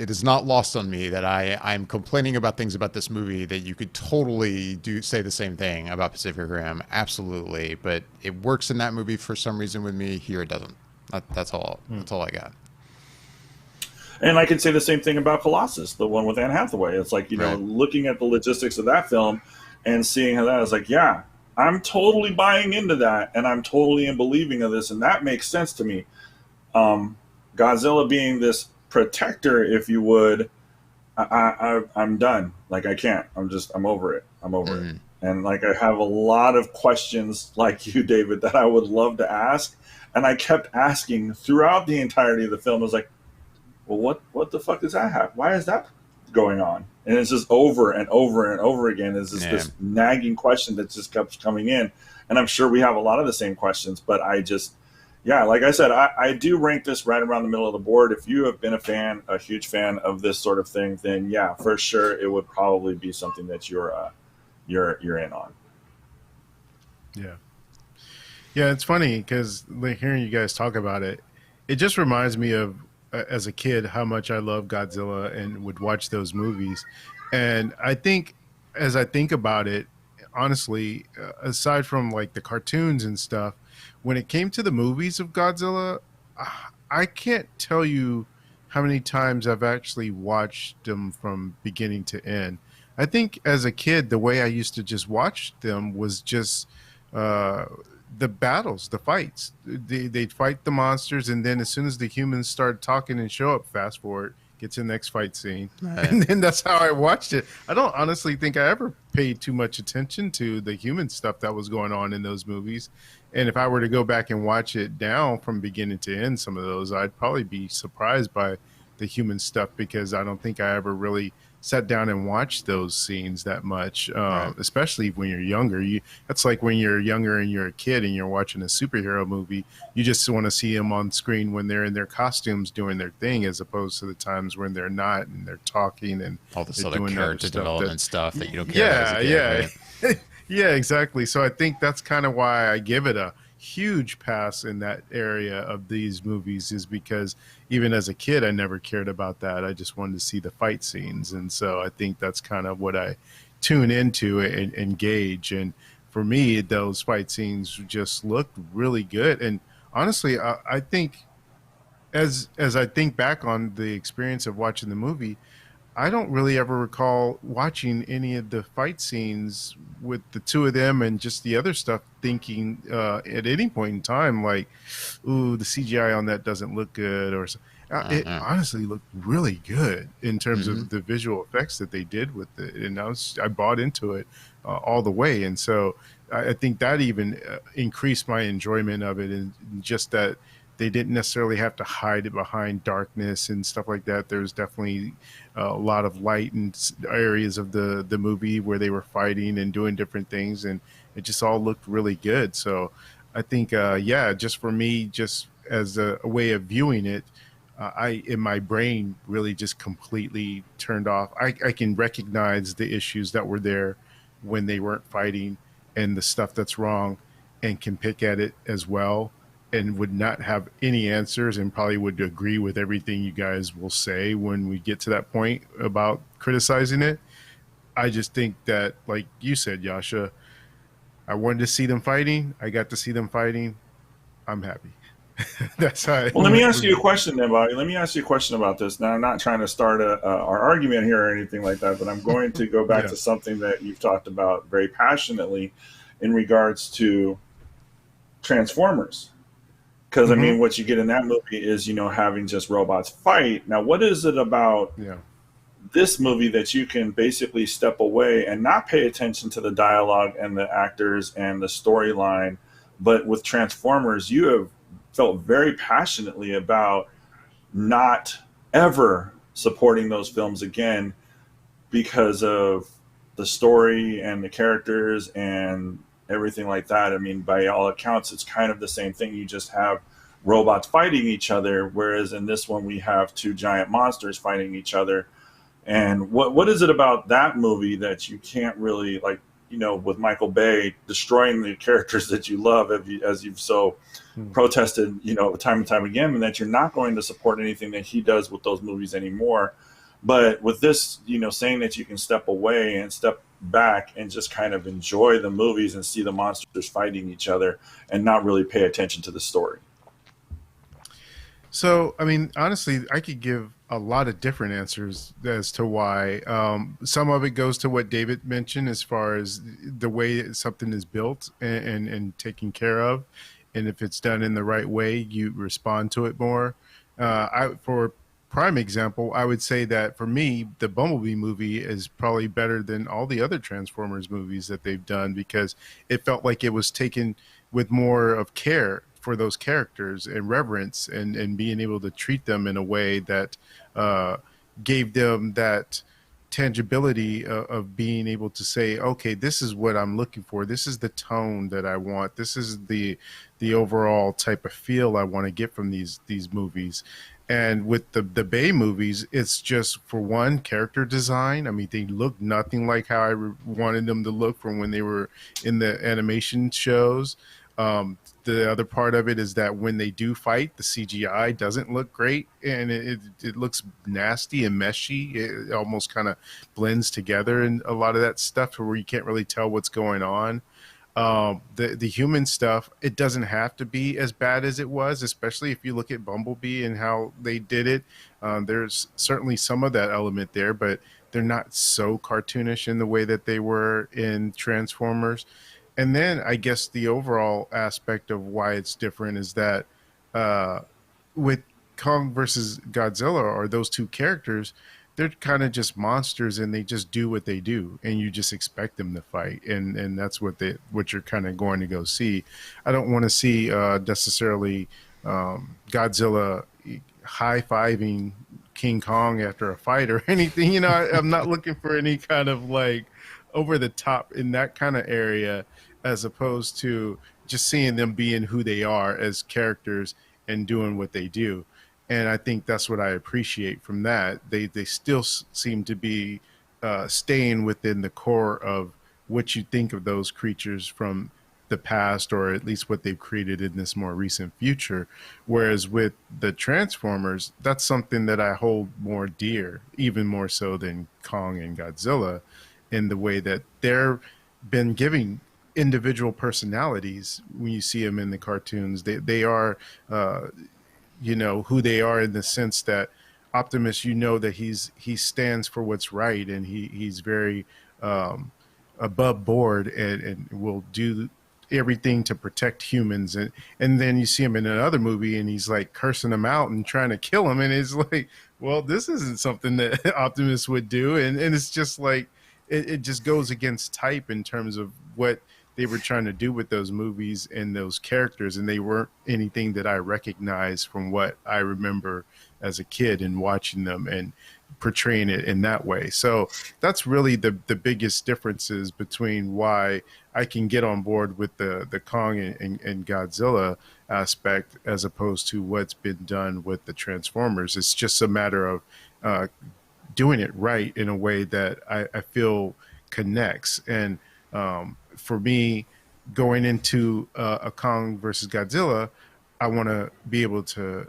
is not lost on me that I'm complaining about things about this movie that you could totally say the same thing about Pacific Rim. Absolutely. But it works in that movie for some reason with me. Here it doesn't. That's all I got. And I can say the same thing about Colossus, the one with Anne Hathaway. It's like, Right. looking at the logistics of that film and seeing how that is like, yeah, I'm totally buying into that, and I'm totally in believing of this, and that makes sense to me. Godzilla being this protector, if you would, I'm done. Like, I can't. I'm over it. I'm over it. And like, I have a lot of questions like you, David, that I would love to ask. And I kept asking throughout the entirety of the film. I was like, well, what the fuck does that happen? Why is that going on? And it's just over and over and over again. It's just this nagging question that just kept coming in. And I'm sure we have a lot of the same questions, but like I said, I do rank this right around the middle of the board. If you have been a huge fan of this sort of thing, then yeah, for sure, it would probably be something that you're in on. Yeah, it's funny because hearing you guys talk about it, it just reminds me of as a kid how much I love Godzilla and would watch those movies. And I think, as I think about it, honestly, aside from like the cartoons and stuff, when it came to the movies of Godzilla, I can't tell you how many times I've actually watched them from beginning to end. I think as a kid, the way I used to just watch them was just the battles, the fights. They'd fight the monsters, and then as soon as the humans start talking and show up, fast forward, get to the next fight scene. Right. And then that's how I watched it. I don't honestly think I ever paid too much attention to the human stuff that was going on in those movies. And if I were to go back and watch it now from beginning to end, some of those, I'd probably be surprised by the human stuff, because I don't think I ever really sat down and watched those scenes that much, right. Especially when you're younger. That's like when you're younger and you're a kid and you're watching a superhero movie, you just want to see them on screen when they're in their costumes doing their thing, as opposed to the times when they're not and they're talking and all this other character development stuff that you don't care about. Yeah. Yeah, exactly. So I think that's kind of why I give it a huge pass in that area of these movies, is because even as a kid, I never cared about that. I just wanted to see the fight scenes. And so I think that's kind of what I tune into and engage. And for me, those fight scenes just looked really good. And honestly, I think as I think back on the experience of watching the movie, I don't really ever recall watching any of the fight scenes with the two of them and just the other stuff, thinking at any point in time like, "Ooh, the CGI on that doesn't look good," or it Uh-huh. honestly looked really good in terms Hmm. of the visual effects that they did with it, and I bought into it all the way, and so I think that even increased my enjoyment of it, and just that they didn't necessarily have to hide it behind darkness and stuff like that. There's definitely a lot of light in areas of the movie where they were fighting and doing different things, and it just all looked really good. So I think, yeah, just for me, just as a way of viewing it, I in my brain really just completely turned off. I can recognize the issues that were there when they weren't fighting and the stuff that's wrong, and can pick at it as well, and would not have any answers, and probably would agree with everything you guys will say when we get to that point about criticizing it. I just think that, like you said, Yasha, I wanted to see them fighting. I got to see them fighting. I'm happy. That's how it Well, let me went for ask you a me. question then, Bobby. Let me ask you a question about this. Now, I'm not trying to start our argument here or anything like that, but I'm going to go back Yeah. to something that you've talked about very passionately in regards to Transformers. Because I Hmm. mean, what you get in that movie is having just robots fight. Now, what is it about Yeah. this movie that you can basically step away and not pay attention to the dialogue and the actors and the storyline, but with Transformers, you have felt very passionately about not ever supporting those films again because of the story and the characters and everything like that. I mean, by all accounts, it's kind of the same thing. You just have robots fighting each other, whereas in this one we have two giant monsters fighting each other. And what is it about that movie that you can't really like? With Michael Bay destroying the characters that you love, as you've so Hmm. protested, time and time again, and that you're not going to support anything that he does with those movies anymore. But with this, saying that you can step away and step back and just kind of enjoy the movies and see the monsters fighting each other and not really pay attention to the story. So, I mean, honestly, I could give a lot of different answers as to why. Some of it goes to what David mentioned as far as the way something is built and taken care of. And if it's done in the right way, you respond to it more. For prime example, I would say that for me, the Bumblebee movie is probably better than all the other Transformers movies that they've done, because it felt like it was taken with more of care for those characters and reverence, and being able to treat them in a way that uh, gave them that tangibility of being able to say, okay, this is what I'm looking for, this is the tone that I want, this is the overall type of feel I want to get from these movies. And with the Bay movies, it's just, for one, character design. I mean, they look nothing like how I wanted them to look from when they were in the animation shows. The other part of it is that when they do fight, the CGI doesn't look great, and it looks nasty and meshy. It almost kind of blends together, and a lot of that stuff where you can't really tell what's going on. The human stuff, it doesn't have to be as bad as it was, especially if you look at Bumblebee and how they did it. There's certainly some of that element there, but they're not so cartoonish in the way that they were in Transformers. And then I guess the overall aspect of why it's different is that uh, with Kong versus Godzilla, or those two characters, they're kind of just monsters, and they just do what they do, and you just expect them to fight, and that's what you're kind of going to go see. I don't want to see necessarily Godzilla high fiving King Kong after a fight or anything. I'm not looking for any kind of like over the top in that kind of area, as opposed to just seeing them being who they are as characters and doing what they do. And I think that's what I appreciate from that. They still seem to be staying within the core of what you think of those creatures from the past, or at least what they've created in this more recent future. Whereas with the Transformers, that's something that I hold more dear, even more so than Kong and Godzilla, in the way that they're been giving individual personalities when you see them in the cartoons. They are, uh, who they are, in the sense that Optimus, that he stands for what's right, and he's very um, above board, and will do everything to protect humans. And then you see him in another movie, and he's like cursing them out and trying to kill him, and it's like, well, this isn't something that Optimus would do. And it's just like, it just goes against type in terms of what they were trying to do with those movies and those characters, and they weren't anything that I recognized from what I remember as a kid and watching them and portraying it in that way. So that's really the biggest differences between why I can get on board with the Kong and Godzilla aspect, as opposed to what's been done with the Transformers. It's just a matter of uh, doing it right in a way that I feel connects. And for me, going into a Kong versus Godzilla, I want to be able to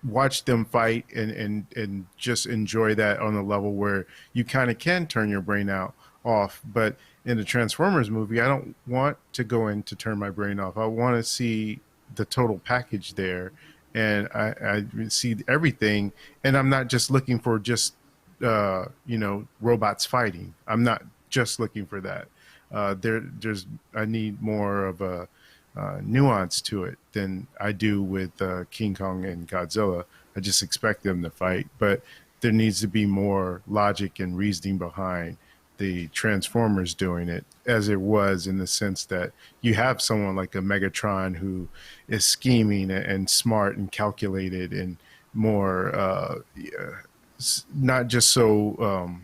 watch them fight and just enjoy that on a level where you kind of can turn your brain out off. But in the Transformers movie, I don't want to go in to turn my brain off. I want to see the total package there, and I see everything. And I'm not just looking for just robots fighting. I'm not just looking for that. There's I need more of a nuance to it than I do with King Kong and Godzilla. I just expect them to fight, but there needs to be more logic and reasoning behind the Transformers doing it, as it was, in the sense that you have someone like a Megatron who is scheming and smart and calculated and more not just so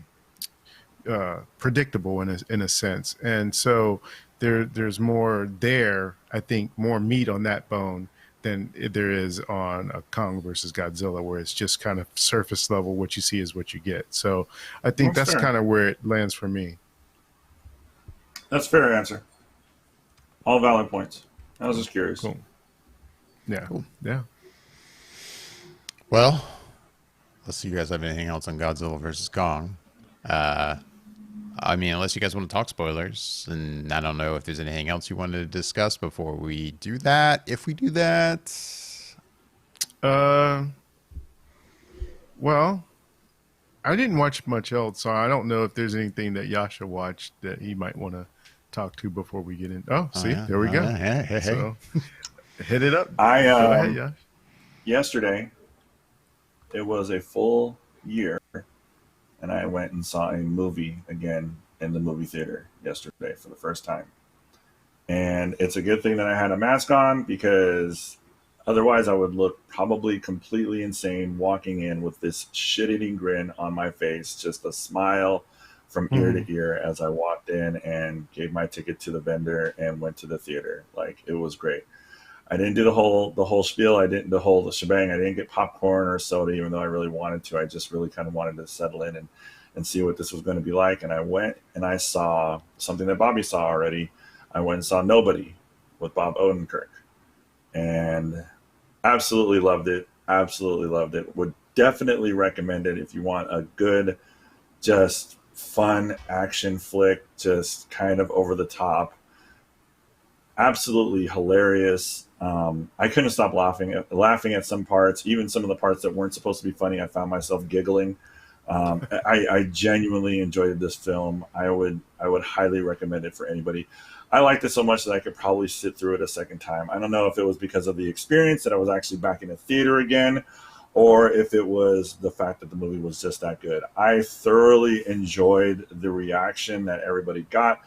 predictable in a sense. And so there's more there, I think, more meat on that bone than there is on a Kong versus Godzilla, where it's just kind of surface level. What you see is what you get. So I think that's fair. kind of where it lands for me. That's a fair answer. All valid points. I was just curious. Cool. Yeah. Cool. Yeah. Well, let's see. You guys have anything else on Godzilla versus Kong? I mean, unless you guys want to talk spoilers, and I don't know if there's anything else you wanted to discuss before we do that. If we do that, Well, I didn't watch much else, so I don't know if there's anything that Yasha watched that he might want to talk to before we get in. Oh, see, yeah. there we go. Yeah. Hey. So hit it up. I Go ahead, Yash. yesterday it was a full year, and I went and saw a movie again in the movie theater yesterday for the first time. And it's a good thing that I had a mask on, because otherwise I would look probably completely insane walking in with this shit-eating grin on my face, just a smile from ear to ear as I walked in and gave my ticket to the vendor and went to the theater. Like, it was great. I didn't do the whole spiel. I didn't the shebang. I didn't get popcorn or soda, even though I really wanted to. I just really kind of wanted to settle in and see what this was going to be like. And I went and I saw something that Bobby saw already. I went and saw Nobody with Bob Odenkirk, and absolutely loved it. Absolutely loved it. Would definitely recommend it if you want a good, just fun action flick, just kind of over the top. Absolutely hilarious. I couldn't stop laughing at some parts, even some of the parts that weren't supposed to be funny. I found myself giggling. I genuinely enjoyed this film. I would highly recommend it for anybody. I liked it so much that I could probably sit through it a second time. I don't know if it was because of the experience that I was actually back in the theater again, or if it was the fact that the movie was just that good. I thoroughly enjoyed the reaction that everybody got,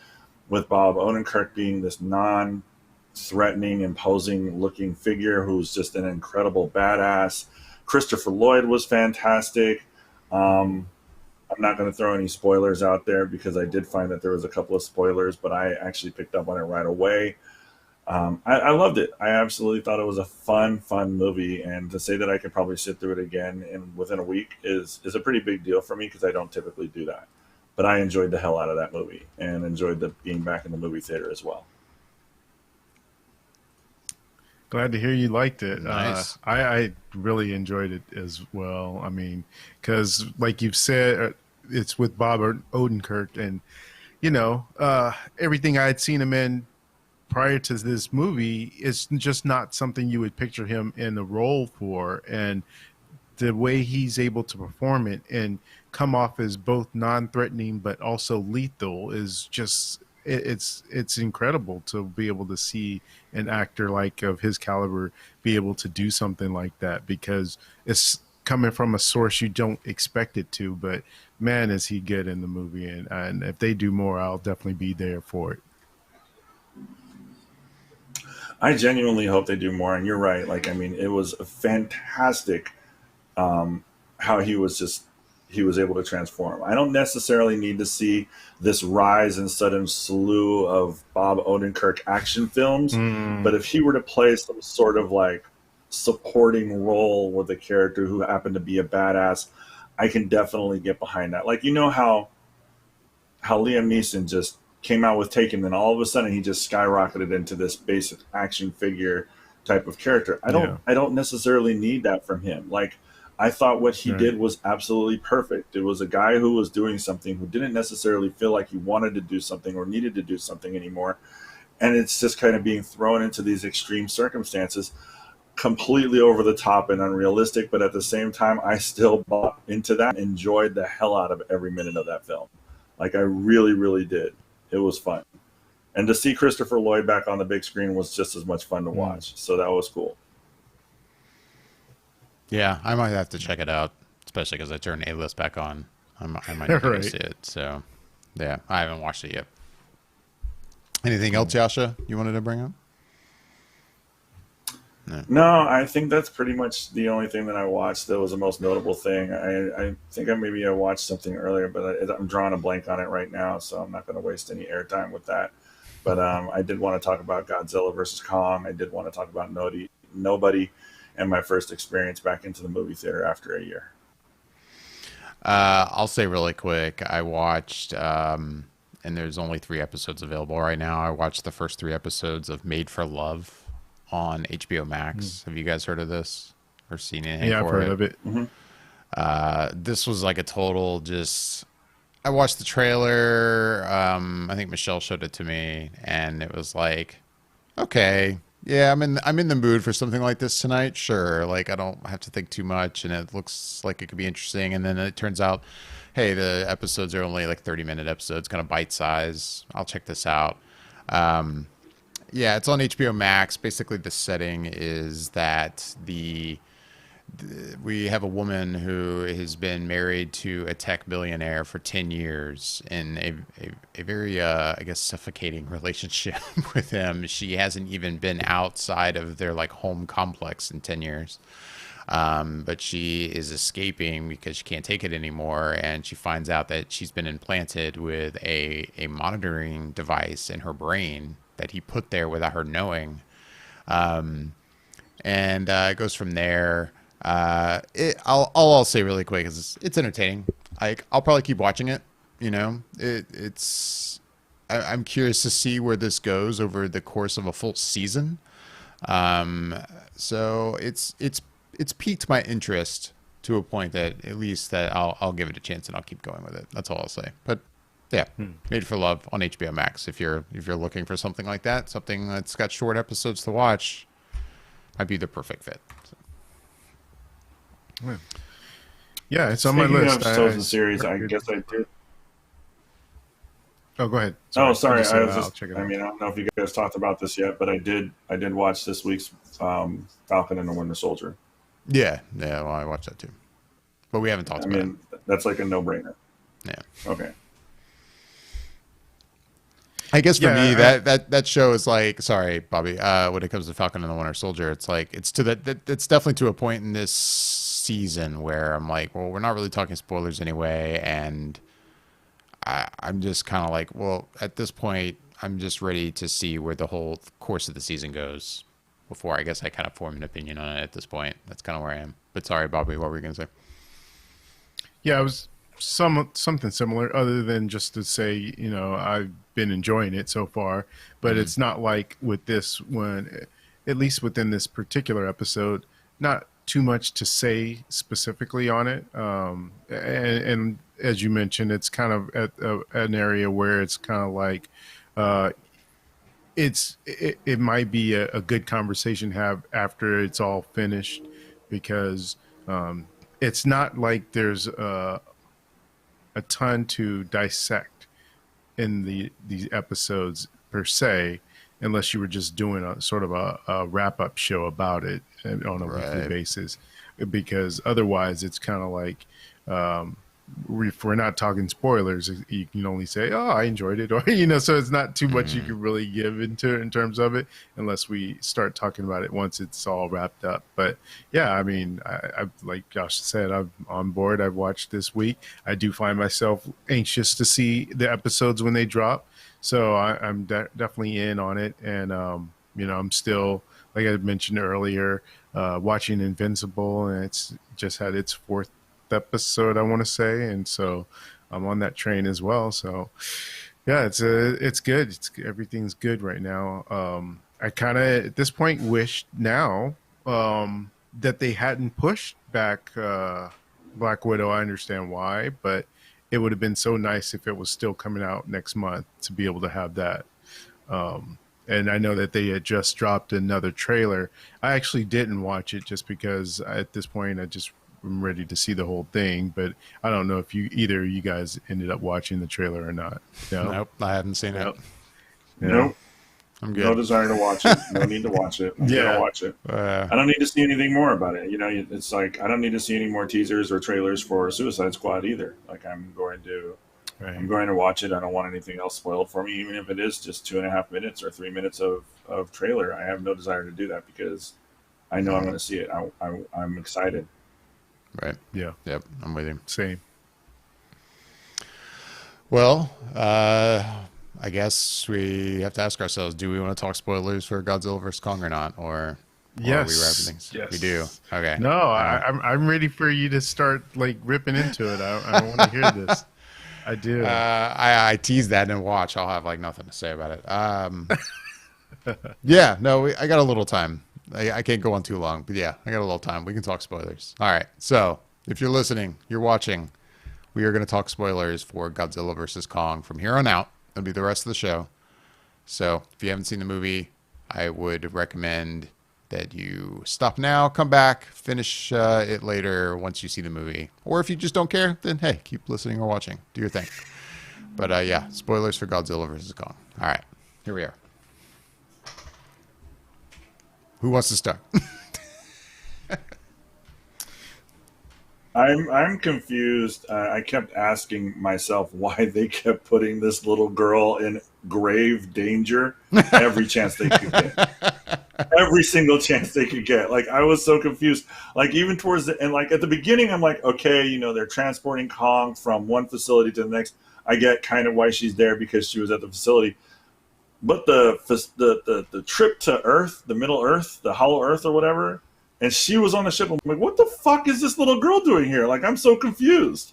with Bob Odenkirk being this non-threatening, imposing-looking figure who's just an incredible badass. Christopher Lloyd was fantastic. I'm not going to throw any spoilers out there, because I did find that there was a couple of spoilers, but I actually picked up on it right away. I loved it. I absolutely thought it was a fun movie, and to say that I could probably sit through it again within a week is a pretty big deal for me, because I don't typically do that. but I enjoyed the hell out of that movie and enjoyed being back in the movie theater as well. Glad to hear you liked it. Nice. I really enjoyed it as well. I mean, because like you've said, it's with Bob Odenkirk, and everything I had seen him in prior to this movie is just not something you would picture him in a role for. And the way he's able to perform it and come off as both non-threatening but also lethal is just it's incredible to be able to see an actor like of his caliber be able to do something like that, because it's coming from a source you don't expect it to. But man, is he good in the movie, and if they do more, I'll definitely be there for it. I genuinely hope they do more. And you're right. Like, I mean, it was a fantastic how he was able to transform. I don't necessarily need to see this rise and sudden slew of Bob Odenkirk action films, but if he were to play some sort of like supporting role with a character who happened to be a badass, I can definitely get behind that. Like, you know how Liam Neeson just came out with Taken, then all of a sudden he just skyrocketed into this basic action figure type of character. I don't necessarily need that from him. Like, I thought what he did was absolutely perfect. It was a guy who was doing something who didn't necessarily feel like he wanted to do something or needed to do something anymore. And it's just kind of being thrown into these extreme circumstances, completely over the top and unrealistic. But at the same time, I still bought into that, enjoyed the hell out of every minute of that film. Like, I really, really did. It was fun. And to see Christopher Lloyd back on the big screen was just as much fun to watch. So that was cool. Yeah, I might have to check it out, especially because I turned A-List back on. I might need to go see it. So, yeah, I haven't watched it yet. Anything else, Yasha, you wanted to bring up? No, I think that's pretty much the only thing that I watched that was the most notable thing. I think I watched something earlier, but I'm drawing a blank on it right now, so I'm not going to waste any airtime with that. But I did want to talk about Godzilla versus Kong. I did want to talk about Nobody, and my first experience back into the movie theater after a year. I'll say really quick. I watched, and there's only 3 episodes available right now. I watched the first 3 episodes of Made for Love on HBO Max. Have you guys heard of this or seen anything? Yeah, I've heard of it. This was like a total just. I watched the trailer. I think Michelle showed it to me, and it was like, okay. Yeah, I'm in the mood for something like this tonight. Sure, like I don't have to think too much, and it looks like it could be interesting. And then it turns out, hey, the episodes are only like 30-minute episodes, kind of bite size. I'll check this out. Yeah, it's on HBO Max. Basically, the setting is that we have a woman who has been married to a tech billionaire for 10 years in a very, I guess, suffocating relationship with him. She hasn't even been outside of their like home complex in 10 years. But she is escaping because she can't take it anymore. And she finds out that she's been implanted with a monitoring device in her brain that he put there without her knowing. And it goes from there. I'll say really quick is it's entertaining. I'll probably keep watching it. You know, I'm curious to see where this goes over the course of a full season. So it's piqued my interest to a point that at least that I'll give it a chance and I'll keep going with it. That's all I'll say. But yeah, Made for Love on HBO Max. If you're looking for something like that, something that's got short episodes to watch, might be the perfect fit. So. Yeah, it's on my list. Speaking of chosen series, I guess I did. Oh, go ahead. Sorry. I'll check it out. I mean, I don't know if you guys talked about this yet, but I did watch this week's Falcon and the Winter Soldier. Yeah. Well, I watched that too, but we haven't talked about it. That's like a no-brainer. Yeah. Okay. I guess for me, that show is like, sorry, Bobby, when it comes to Falcon and the Winter Soldier, it's like, it's definitely to a point in this season where I'm like, well, we're not really talking spoilers anyway. And I'm just kind of like, well, at this point, I'm just ready to see where the whole course of the season goes before I guess I kind of form an opinion on it at this point. That's kind of where I am. But sorry, Bobby, what were you going to say? Yeah, something similar, other than just to say, I've been enjoying it so far, but Mm, it's not like with this one, at least within this particular episode, not too much to say specifically on it. And as you mentioned, it's kind of at an area where it's kind of like, uh, it might be a good conversation to have after it's all finished, because um, it's not like there's a ton to dissect in these episodes per se, unless you were just doing a sort of a wrap up show about it on a weekly right. basis, because otherwise it's kind of like, um, if we're not talking spoilers, you can only say, "Oh, I enjoyed it," or so it's not too much you Mm, can really give into in terms of it, unless we start talking about it once it's all wrapped up. But yeah, I mean, I like Josh said, I'm on board. I've watched this week. I do find myself anxious to see the episodes when they drop, so I'm definitely in on it, and I'm still, like I mentioned earlier, watching Invincible, and it's just had its fourth episode, I want to say, and so I'm on that train as well. So yeah, it's good. Everything's good right now. I kind of at this point wish now that they hadn't pushed back Black Widow. I understand why, but it would have been so nice if it was still coming out next month to be able to have that. Um, and I know that they had just dropped another trailer. I actually didn't watch it just because at this point I just am ready to see the whole thing. But I don't know if either of you guys ended up watching the trailer or not. No, nope, I haven't seen it. no, yeah, Nope. I'm No good. desire to watch it. No need to watch it. I'm gonna yeah, watch it. Uh, I don't need to see anything more about it. It's like I don't need to see any more teasers or trailers for Suicide Squad either. Like I'm right, going to watch it. I don't want anything else spoiled for me, even if it is just 2.5 minutes or 3 minutes of trailer. I have no desire to do that because I know I'm going mm, to see it. I'm excited. right. yeah, Yep, I'm with you. same. Well, I guess we have to ask ourselves: do we want to talk spoilers for Godzilla vs Kong or not, or are we wrapping Yes, things? We do. yes. Okay. No, Uh, I'm ready for you to start like ripping into it. I want to hear this. I do. I tease that and watch. I'll have like nothing to say about it. Yeah, no, I got a little time. I can't go on too long, but yeah, I got a little time. We can talk spoilers. All right. So if you're listening, you're watching, we are going to talk spoilers for Godzilla versus Kong from here on out. That'll be the rest of the show. So if you haven't seen the movie, I would recommend that you stop now, come back, finish it later once you see the movie. Or if you just don't care, then hey, keep listening or watching. Do your thing. But yeah, spoilers for Godzilla versus Kong. All right, here we are. Who wants to start? I'm confused. I kept asking myself why they kept putting this little girl in grave danger every chance they could get. Every single chance they could get. Like I was so confused. Like even towards the end, like at the beginning, I'm like, okay, they're transporting Kong from one facility to the next. I get kind of why she's there because she was at the facility. But the trip to Earth, the Middle Earth, the Hollow Earth or whatever, and she was on the ship. I'm like, what the fuck is this little girl doing here? Like I'm so confused.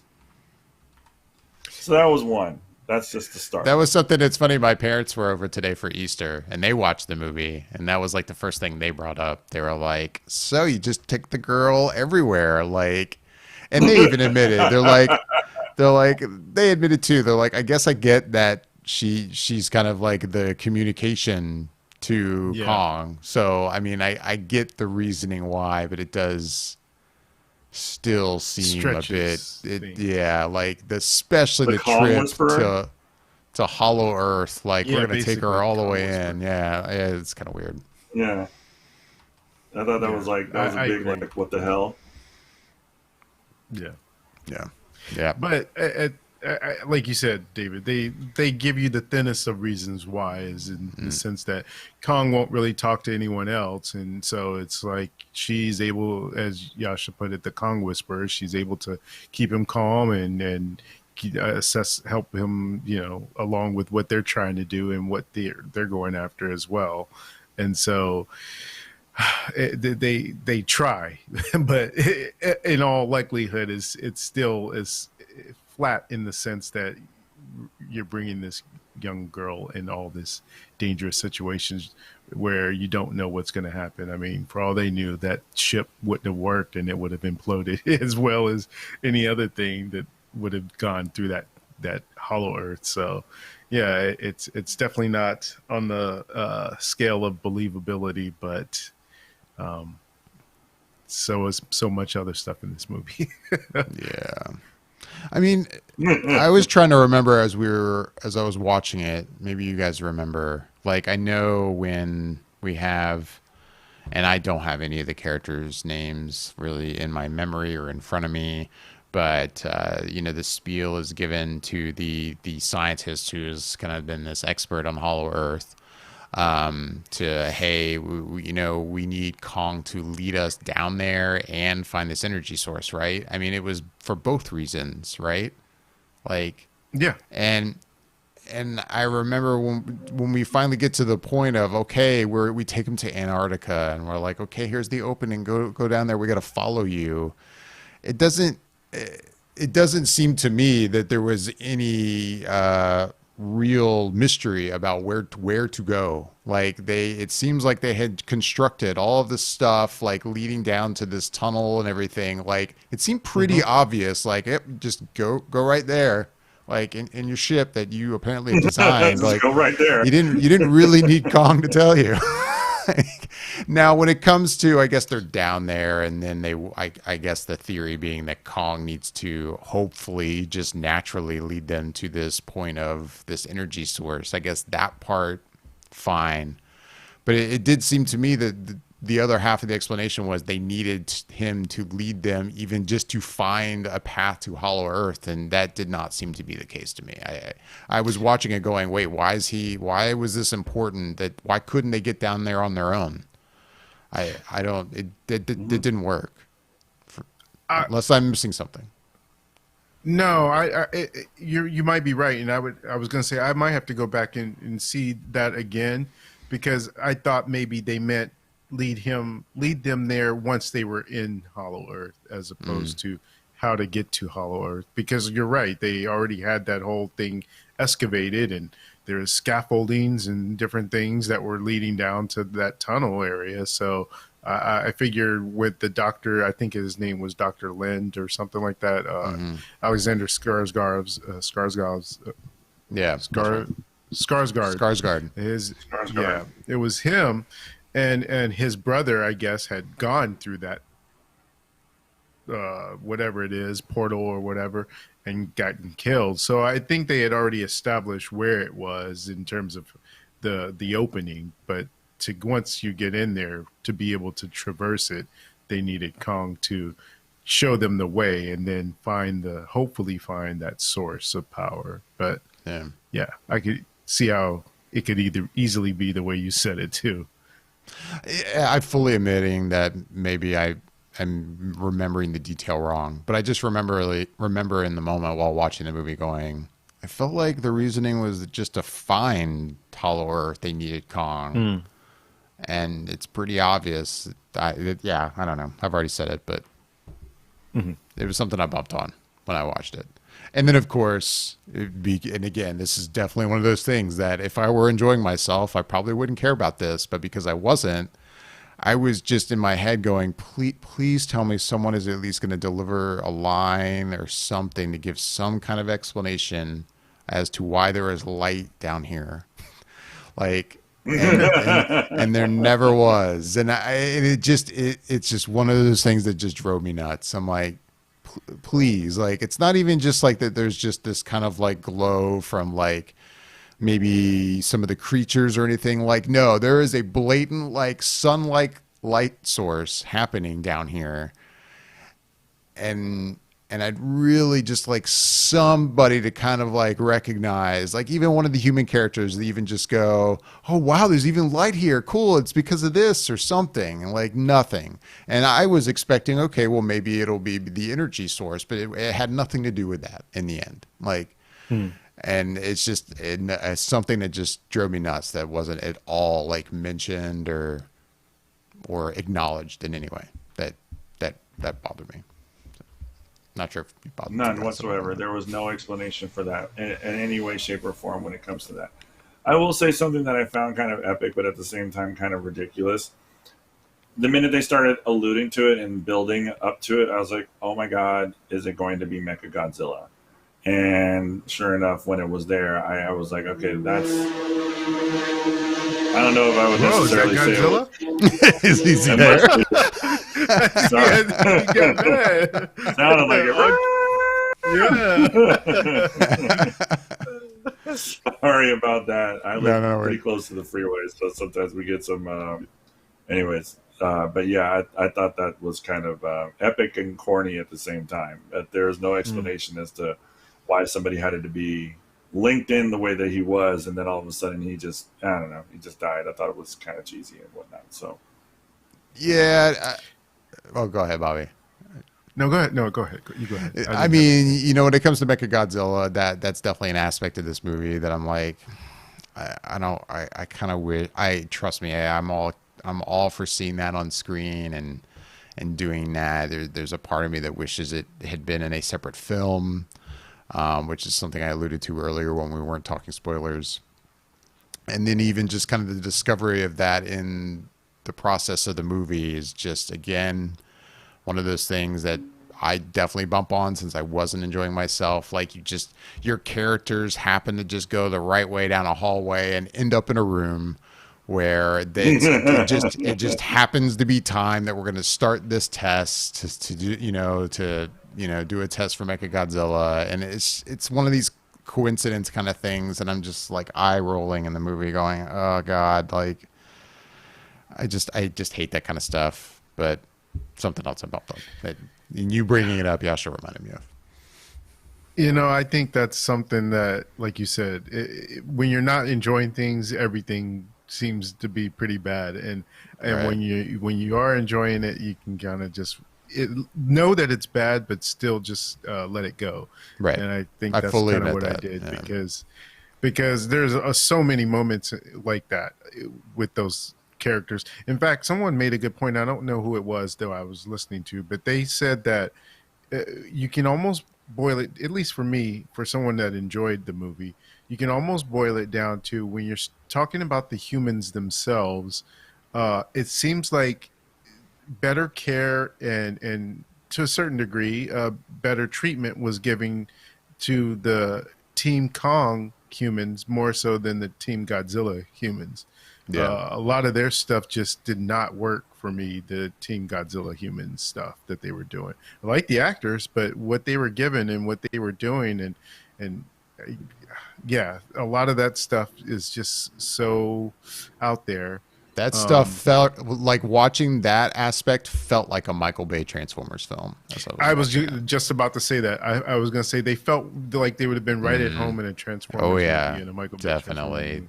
So that was one. That's just the That start. was something that's funny. My parents were over today for Easter and they watched the movie. And that was like the first thing they brought up. They were like, so you just take the girl everywhere. Like, and they even admitted, they admitted too. They're like, I guess I get that she's kind of like the communication to Yeah, Kong. So, I mean, I get the reasoning why, but it does still seem a bit, stretches things. yeah, like especially The the Kong trip Whisperer. to Hollow Earth. Like we're Yeah, gonna take her basically, all the Kong way Whisper. in. Yeah, it's kind of weird. Yeah, I thought Yeah, that was a I big agree. like what the hell. Yeah. Yeah, yeah, But like you said, David, they give you the thinnest of reasons why, is in the mm, sense that Kong won't really talk to anyone else, and so it's like she's able, as Yasha put it, the Kong Whisperer. She's able to keep him calm and help him, along with what they're trying to do and what they're going after as well. And so they try, but in all likelihood, it's still is flat in the sense that you're bringing this young girl in all this dangerous situations where you don't know what's going to happen. I mean, for all they knew, that ship wouldn't have worked and it would have imploded as well as any other thing that would have gone through that hollow earth. So yeah, it's definitely not on the scale of believability, but so is so much other stuff in this movie. Yeah. I mean, I was trying to remember as I was watching it, maybe you guys remember, like, I know when we have, and I don't have any of the characters' names really in my memory or in front of me, but, the spiel is given to the scientist who's kind of been this expert on Hollow Earth, hey, we need Kong to lead us down there and find this energy source, right? I mean, it was for both reasons, right? Like, Yeah. and I remember when we finally get to the point of, okay, we take him to Antarctica and we're like, okay, here's the opening, go down there, we got to follow you. It doesn't seem to me that there was any real mystery about where to go. Like, it seems like they had constructed all of this stuff, like leading down to this tunnel and everything. Like, it seemed pretty obvious. Like, yep, just go right there. Like in your ship that you apparently designed. Just like, go right there. You didn't really need Kong to tell you. Now, when it comes to, I guess they're down there, and then I guess the theory being that Kong needs to hopefully just naturally lead them to this point of this energy source. I guess that part, fine. But it did seem to me that the other half of the explanation was they needed him to lead them even just to find a path to Hollow Earth, and that did not seem to be the case to me. I was watching it going, wait, why was this important? Why couldn't they get down there on their own? It didn't work. Unless I'm missing something. No, you might be right, and I was going to say I might have to go back and see that again, because I thought maybe they meant lead them there once they were in Hollow Earth, as opposed to how to get to Hollow Earth. Because you're right, they already had that whole thing excavated, and there's scaffoldings and different things that were leading down to that tunnel area. So I figured with the doctor, I think his name was Dr. Lind or something like that, Alexander Skarsgård's Skarsgård. Yeah, it was him. And his brother, I guess, had gone through that, whatever it is, portal or whatever, and gotten killed. So I think they had already established where it was in terms of the opening. But once you get in there, to be able to traverse it, they needed Kong to show them the way and then hopefully find that source of power. But yeah, I could see how it could easily be the way you said it too. I'm fully admitting that maybe I'm remembering the detail wrong, but I just remember in the moment while watching the movie going, I felt like the reasoning was just to find Hollow Earth, they needed Kong. And it's pretty obvious. I don't know. I've already said it, but it was something I bumped on when I watched it. And then, of course, and again, this is definitely one of those things that if I were enjoying myself, I probably wouldn't care about this. But because I wasn't, I was just in my head going, please tell me someone is at least going to deliver a line or something to give some kind of explanation as to why there is light down here. And there never was. And it's just one of those things that just drove me nuts. I'm like, please, like, it's not even just like that there's just this kind of like glow from like maybe some of the creatures or anything. Like, no, there is a blatant like sun-like light source happening down here, and I'd really just like somebody to kind of like recognize, like even one of the human characters that even just go, oh wow, there's even light here, cool, it's because of this or something. And like nothing. And I was expecting, okay, well maybe it'll be the energy source, but it had nothing to do with that in the end. Like and it's just it's something that just drove me nuts, that wasn't at all like mentioned or or acknowledged in any way. That bothered me. So, not sure if you bothered None you whatsoever. There was no explanation for that in any way, shape, or form when it comes to that. I will say something that I found kind of epic, but at the same time kind of ridiculous. The minute they started alluding to it and building up to it, I was like, "Oh my god, is it going to be Mecha Godzilla?" And sure enough, when it was there, I was like, "Okay, that's." I don't know if I would Whoa, is that necessarily say it was. Godzilla? Is he And there? Sorry. Yeah, you got that. Sounded like it. Sorry about that. I live pretty close to the freeway, so sometimes we get some. Anyways, but yeah, I thought that was kind of epic and corny at the same time. That there is no explanation as to why somebody had to be linked in the way that he was, and then all of a sudden he just, I don't know, he just died. I thought it was kind of cheesy and whatnot. So Yeah. Well, go ahead, Bobby. No, go ahead. No, go ahead. You go ahead. I mean, you know, when it comes to Mechagodzilla, that's definitely an aspect of this movie that I'm like, I kind of wish. Trust me, I'm all for seeing that on screen and doing that. There's a part of me that wishes it had been in a separate film, which is something I alluded to earlier when we weren't talking spoilers. And then even just kind of the discovery of that in the process of the movie is just, again, one of those things that I definitely bump on since I wasn't enjoying myself. Like, your characters happen to just go the right way down a hallway and end up in a room where it just happens to be time that we're going to start this test to do, do a test for Mechagodzilla. And it's one of these coincidence kind of things. And I'm just like eye rolling in the movie going, oh God, like I just hate that kind of stuff. But something else about them that you bringing it up, Yasha, reminded me of. I think that's something that, like you said, when you're not enjoying things, everything seems to be pretty bad. And Right. when you are enjoying it, you can kind of just know that it's bad, but still just let it go. Right. And I think I that's fully kind of admit what that, I did, yeah. because there's so many moments like that with those characters. In fact, someone made a good point. I don't know who it was, though, I was listening to, but they said that you can almost boil it, at least for me, for someone that enjoyed the movie, you can almost boil it down to when you're talking about the humans themselves. It seems like better care and to a certain degree, better treatment was given to the Team Kong humans more so than the Team Godzilla humans. Yeah. A lot of their stuff just did not work for me, the Team Godzilla human stuff that they were doing. I like the actors, but what they were given and what they were doing and yeah, a lot of that stuff is just so out there. That stuff felt like, watching that aspect felt like a Michael Bay Transformers film. I was just about to say that. I was going to say they felt like they would have been right at home in a Transformers movie and a Michael Bay definitely. movie.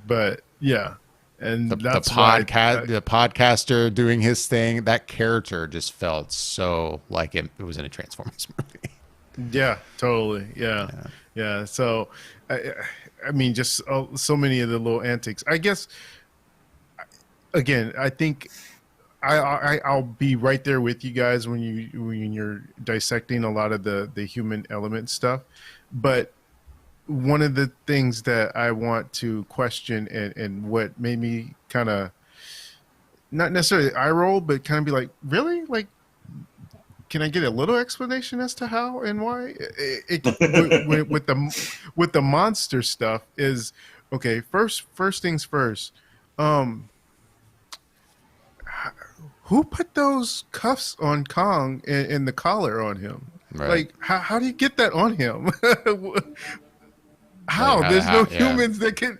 But yeah, and the that's the podcaster doing his thing, that character just felt so like it was in a Transformers movie. Yeah, totally. Yeah. So, I mean, just so many of the little antics. I guess. Again, I think I'll be right there with you guys when you're dissecting a lot of the human element stuff. But one of the things that I want to question and what made me kind of not necessarily eye roll, but kind of be like, really? Like, can I get a little explanation as to how and why? With the monster stuff is okay. First things first. Who put those cuffs on Kong and the collar on him? Right. Like, how do you get that on him? How? Like, There's no humans that can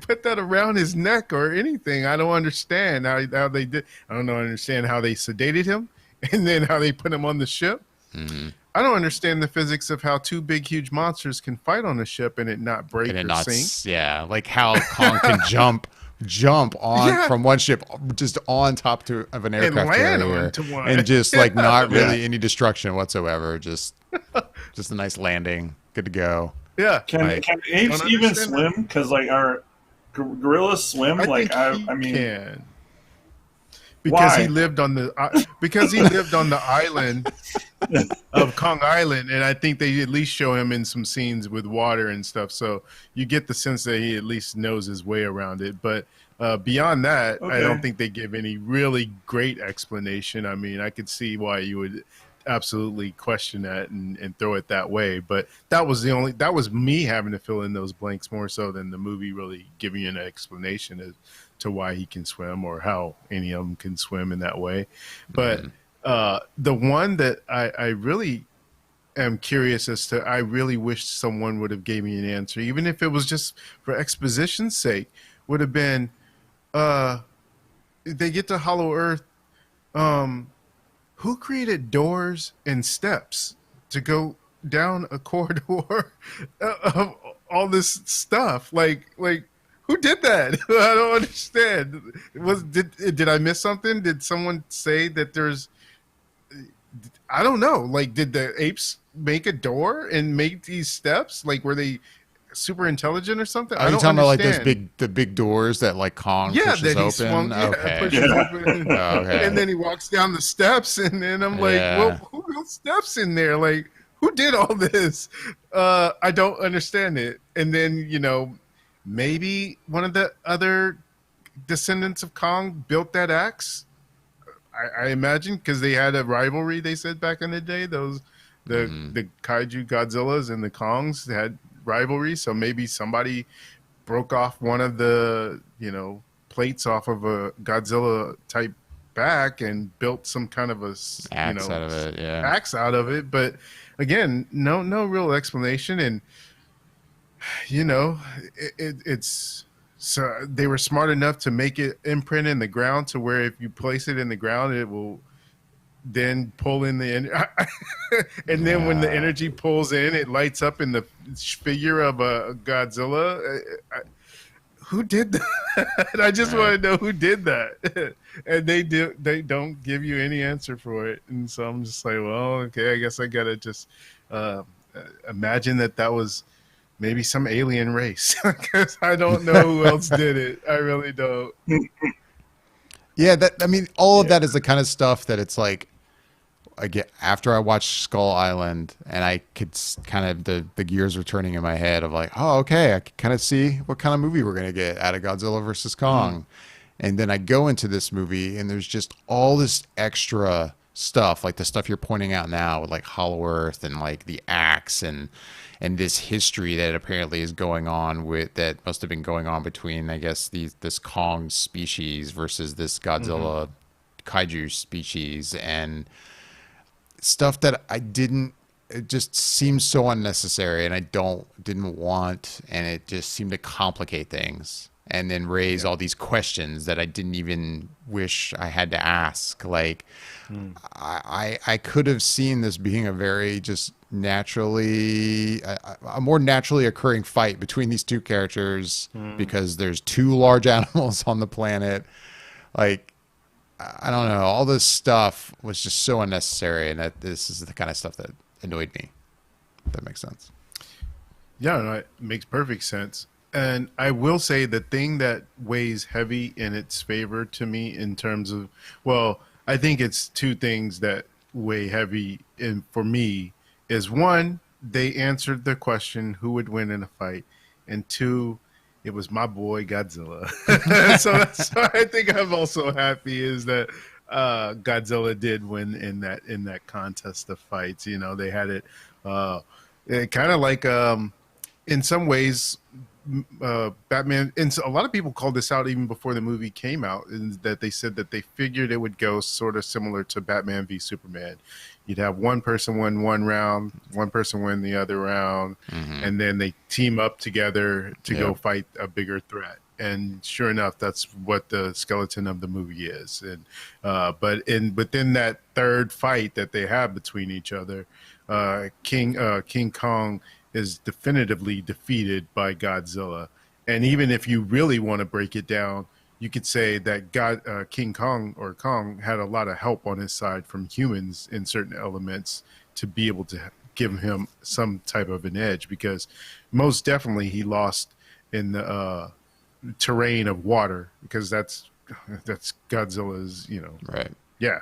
put that around his neck or anything. I don't understand how they did. I don't understand how they sedated him and then how they put him on the ship. Mm-hmm. I don't understand the physics of how two big, huge monsters can fight on a ship and it not break or sink. Yeah, like how Kong can jump on from one ship just on top of an aircraft carrier and just like not really any destruction whatsoever. Just a nice landing, good to go. Yeah. Can apes even swim? Because like our gorillas swim. I like think I mean, can. because he Why? lived on the island of Kong Island, and I think they at least show him in some scenes with water and stuff. So you get the sense that he at least knows his way around it. But beyond that, I don't Okay. think they give any really great explanation. I mean, I could see why you would absolutely question that and throw it that way. But that was me having to fill in those blanks more so than the movie really giving you an explanation as to why he can swim or how any of them can swim in that way. But the one that I really am curious as to, I really wish someone would have gave me an answer, even if it was just for exposition's sake, would have been, they get to Hollow Earth. Who created doors and steps to go down a corridor of all this stuff? Like who did that? I don't understand. Did I miss something? Did someone say that there's, I don't know. Like, did the apes make a door and make these steps? Like, were they super intelligent or something? Are I you don't talking about like understand. the big doors that like Kong Yeah, pushes that he open? swung, yeah, Okay. pushes open, Oh, okay. and then he walks down the steps, and then I'm like, well, Yeah. who built steps in there? Like, who did all this? I don't understand it. And then, maybe one of the other descendants of Kong built that axe. I imagine because they had a rivalry. They said back in the day, the kaiju Godzillas and the Kongs had rivalry. So maybe somebody broke off one of the plates off of a Godzilla type back and built some kind of a Axe out of it, yeah. axe out of it. But again, no real explanation. And it's, so they were smart enough to make it imprint in the ground to where if you place it in the ground, it will then pull in the energy. And then when the energy pulls in, it lights up in the figure of a Godzilla. Who did that? I just want to know who did that. And they don't give you any answer for it. And so I'm just like, well, okay, I guess I got to just imagine that was maybe some alien race, because I don't know who else did it. I really don't. Yeah, all of that is the kind of stuff that it's like, I get after I watched Skull Island, and I could kind of the gears were turning in my head of like, oh, okay, I can kind of see what kind of movie we're gonna get out of Godzilla versus Kong, and then I go into this movie, and there's just all this extra stuff, like the stuff you're pointing out now, with like Hollow Earth and like the axe and this history that apparently is going on that must have been going on between, I guess, this Kong species versus this Godzilla kaiju species, and stuff that it just seems so unnecessary, and I didn't want, and it just seemed to complicate things and then raise all these questions that I didn't even wish I had to ask. Like, I could have seen this being a very just naturally, a more naturally occurring fight between these two characters because there's two large animals on the planet. Like, I don't know. All this stuff was just so unnecessary, and this is the kind of stuff that annoyed me. If that makes sense. Yeah, no, it makes perfect sense. And I will say the thing that weighs heavy in its favor to me in terms of, well, I think it's two things that weigh heavy in for me is, one, they answered the question who would win in a fight, and two, it was my boy Godzilla. So I think I'm also happy is that Godzilla did win in that contest of fights. They had it kind of like in some ways Batman, and so a lot of people called this out even before the movie came out, and that they said that they figured it would go sort of similar to Batman v Superman. You'd have one person win one round, one person win the other round, and then they team up together to go fight a bigger threat. And sure enough, that's what the skeleton of the movie is. And but within that third fight that they have between each other, King Kong is definitively defeated by Godzilla. And even if you really want to break it down, you could say that King Kong or Kong had a lot of help on his side from humans in certain elements to be able to give him some type of an edge, because most definitely he lost in the terrain of water, because that's that's Godzilla's, Right. yeah,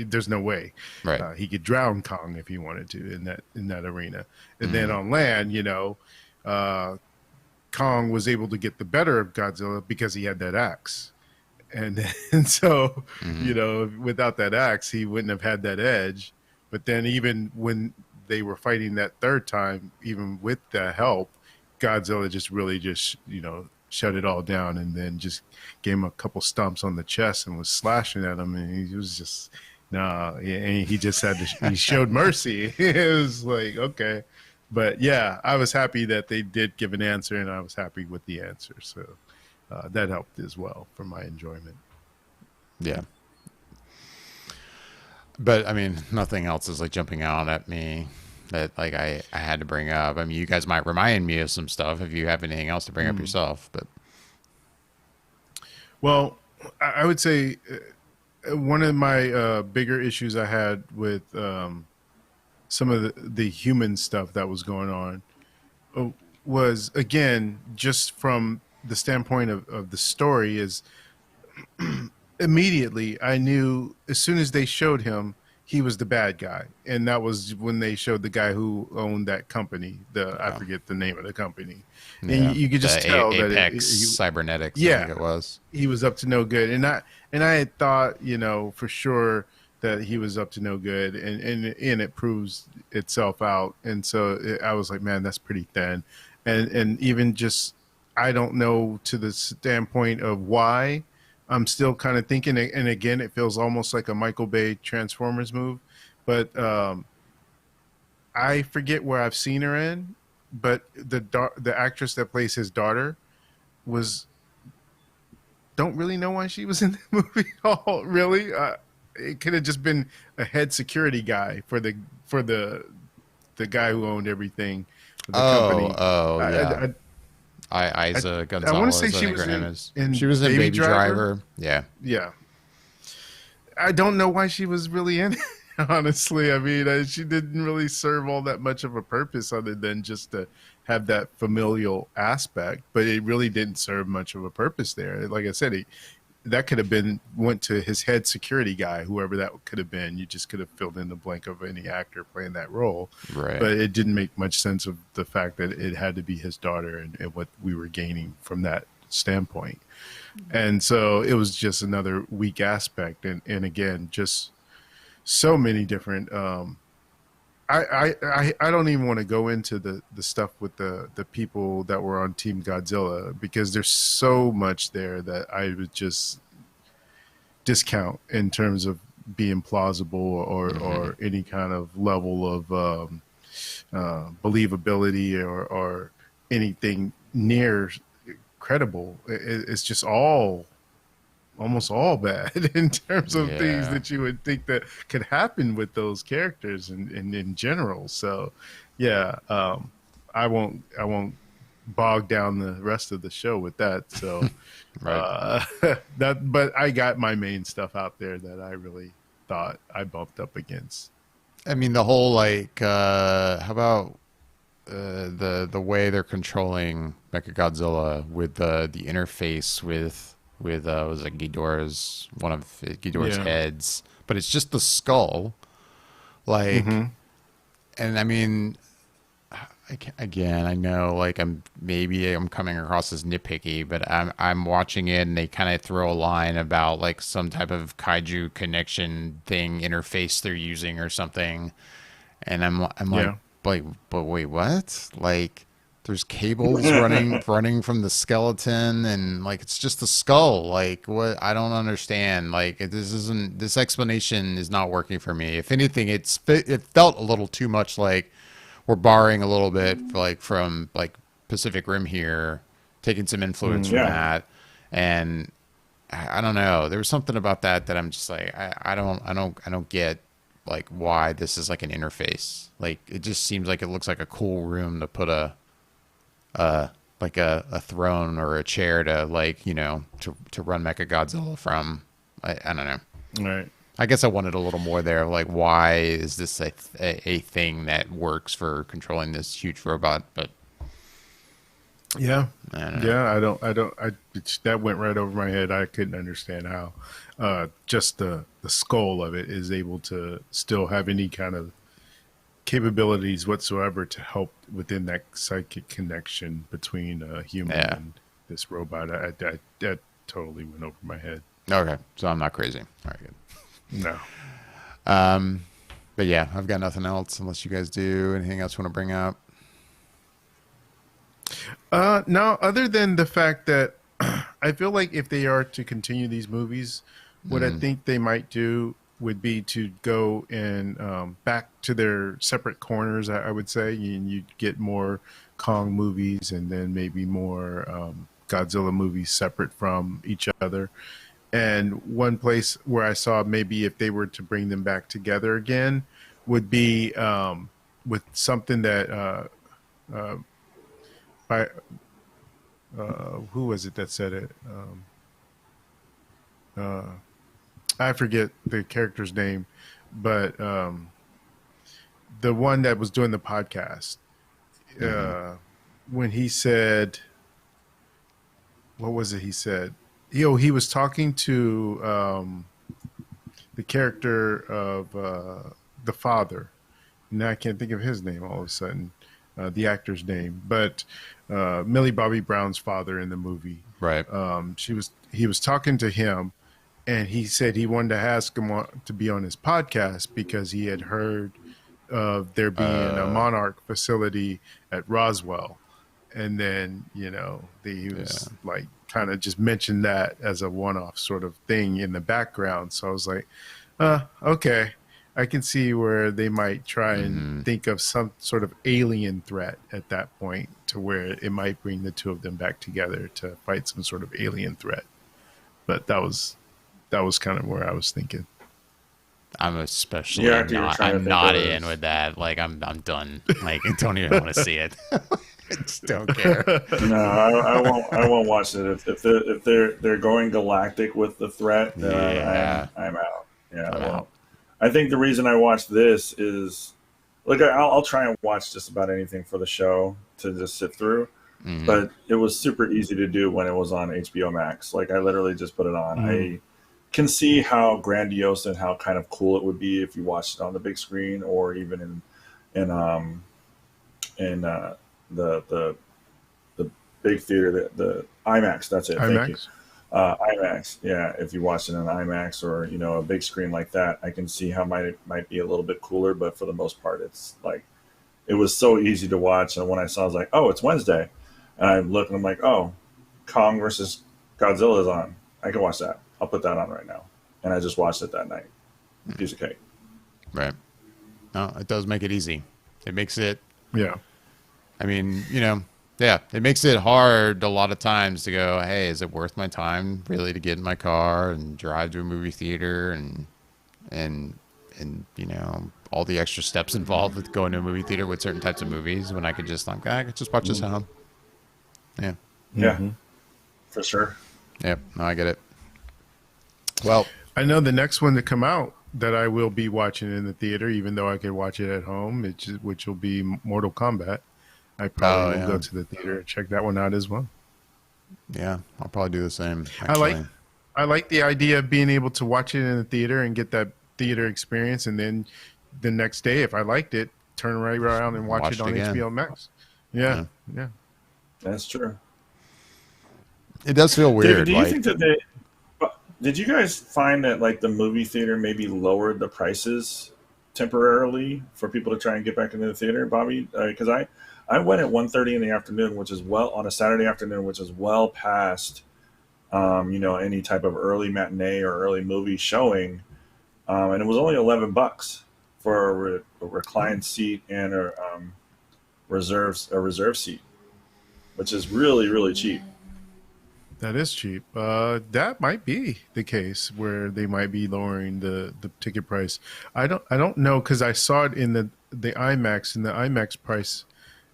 there's no way Right. he could drown Kong if he wanted to in that arena. And then Mm. on land, uh, Kong was able to get the better of Godzilla because he had that axe. And so, Mm. without that axe, he wouldn't have had that edge. But then even when they were fighting that third time, even with the help, Godzilla just really just, shut it all down and then just gave him a couple stumps on the chest and was slashing at him. And he was just, nah, and he just had to, he showed mercy. It was like, okay. But yeah, I was happy that they did give an answer, and I was happy with the answer. So that helped as well for my enjoyment. Yeah. But I mean, nothing else is like jumping out at me that like I had to bring up. I mean, you guys might remind me of some stuff if you have anything else to bring up yourself. But Well, I would say one of my bigger issues I had with some of the human stuff that was going on was, again, just from the standpoint of the story, is immediately I knew as soon as they showed him, he was the bad guy. And that was when they showed the guy who owned that company. I forget the name of the company. And yeah, you could just tell that Apex Cybernetics. yeah, I think it was. he was up to no good. And I had thought, for sure that he was up to no good, and it proves itself out. And so I was like, man, that's pretty thin. And even just, I don't know, to the standpoint of why, I'm still kind of thinking, and again, it feels almost like a Michael Bay Transformers move, but I forget where I've seen her in, but the actress that plays his daughter was, don't really know why she was in the movie at all. Really, it could have just been a head security guy for the guy who owned everything, the company. Yeah. Isa Gonzalez. I want to say she her name was is. in She was in Baby Baby Driver. Yeah. Yeah. I don't know why she was really in it, honestly. I mean, she didn't really serve all that much of a purpose other than just to have that familial aspect, but it really didn't serve much of a purpose there. Like I said, that could have went to his head security guy, whoever that could have been. You just could have filled in the blank of any actor playing that role. Right. But it didn't make much sense of the fact that it had to be his daughter and what we were gaining from that standpoint. And so it was just another weak aspect. And again, just so many different, I don't even want to go into the stuff with the people that were on Team Godzilla, because there's so much there that I would just discount in terms of being plausible or any kind of level of believability or anything near credible. It's just almost all bad in terms of things that you would think that could happen with those characters and in general. So yeah, I won't bog down the rest of the show with that. So Right. but I got my main stuff out there that I really thought I bumped up against. I mean, the whole like, how about the way they're controlling Mechagodzilla with the interface with was it Ghidorah's, one of Ghidorah's heads, but it's just the skull, like, and I mean, again, I know like I'm coming across as nitpicky, but I'm watching it and they kind of throw a line about like some type of kaiju connection thing interface they're using or something, and I'm like, but wait, what? Like, there's cables running from the skeleton, and like it's just the skull. Like, what? I don't understand. Like, this explanation is not working for me. If anything, it felt a little too much like we're borrowing a little bit like from like Pacific Rim here, taking some influence from that, and I don't know. There was something about that I'm just like, I don't get like why this is like an interface. Like, it just seems like it looks like a cool room to put a throne or a chair to, like, to run Mechagodzilla from. I don't know. Right. I guess I wanted a little more there. Like, why is this a thing that works for controlling this huge robot? But Yeah, I don't know. yeah. That went right over my head. I couldn't understand how just the skull of it is able to still have any kind of capabilities whatsoever to help within that psychic connection between a human Yeah. and this robot. That totally went over my head. Okay, so I'm not crazy. All right, good. No. But yeah, I've got nothing else unless you guys do anything else you want to bring up. No, other than the fact that I feel like if they are to continue these movies, what I think they might do would be to go and back to their separate corners. I would say you get more Kong movies and then maybe more Godzilla movies separate from each other. And one place where I saw maybe if they were to bring them back together again would be with something that by who was it that said it? I forget the character's name, but the one that was doing the podcast, when he said, what was it he said? He was talking to the character of the father. Now I can't think of his name all of a sudden, the actor's name, but Millie Bobby Brown's father in the movie. Right. He was talking to him, and he said he wanted to ask him to be on his podcast because he had heard of there being a Monarch facility at Roswell, and then he was like kind of just mentioned that as a one-off sort of thing in the background. So I was like, okay, I can see where they might try and think of some sort of alien threat at that point to where it might bring the two of them back together to fight some sort of alien threat. But that was kind of where I was thinking. I'm especially not. I'm not in with that. Like I'm done. Like I don't even want to see it. I just don't care. No, I won't. I won't watch it if they're going galactic with the threat. Then I'm out. Yeah, I'm out. I think the reason I watched this is, like, I'll try and watch just about anything for the show to just sit through. But it was super easy to do when it was on HBO Max. Like I literally just put it on. I can see how grandiose and how kind of cool it would be if you watched it on the big screen or even in the big theater, the IMAX. That's it. IMAX? Thank you. IMAX. Yeah, if you watch it on IMAX or a big screen like that, I can see how it might be a little bit cooler. But for the most part, it's like it was so easy to watch. And when I saw, I was like, oh, it's Wednesday, and I look and I'm like, oh, Kong versus Godzilla is on. I can watch that. I'll put that on right now. And I just watched it that night. Piece of cake. Right. No, it does make it easy. It makes it. Yeah. I mean, it makes it hard a lot of times to go, hey, is it worth my time really to get in my car and drive to a movie theater and all the extra steps involved with going to a movie theater with certain types of movies when I could just I could just watch this at home. Yeah. Yeah. For sure. Yeah. No, I get it. Well, I know the next one to come out that I will be watching in the theater, even though I could watch it at home, which will be Mortal Kombat. I probably will go to the theater and check that one out as well. Yeah, I'll probably do the same. Actually. I like the idea of being able to watch it in the theater and get that theater experience, and then the next day, if I liked it, turn right around and watch it on HBO Max. Yeah. That's true. It does feel weird. David, do you think that did you guys find that like the movie theater maybe lowered the prices temporarily for people to try and get back into the theater, Bobby? Because I went at 1:30 in the afternoon, which is on a Saturday afternoon, which is well past any type of early matinee or early movie showing, and it was only $11 for a reclined seat and a reserve seat, which is really, really cheap. That is cheap. That might be the case where they might be lowering the ticket price. I don't know because I saw it in the IMAX, and the IMAX price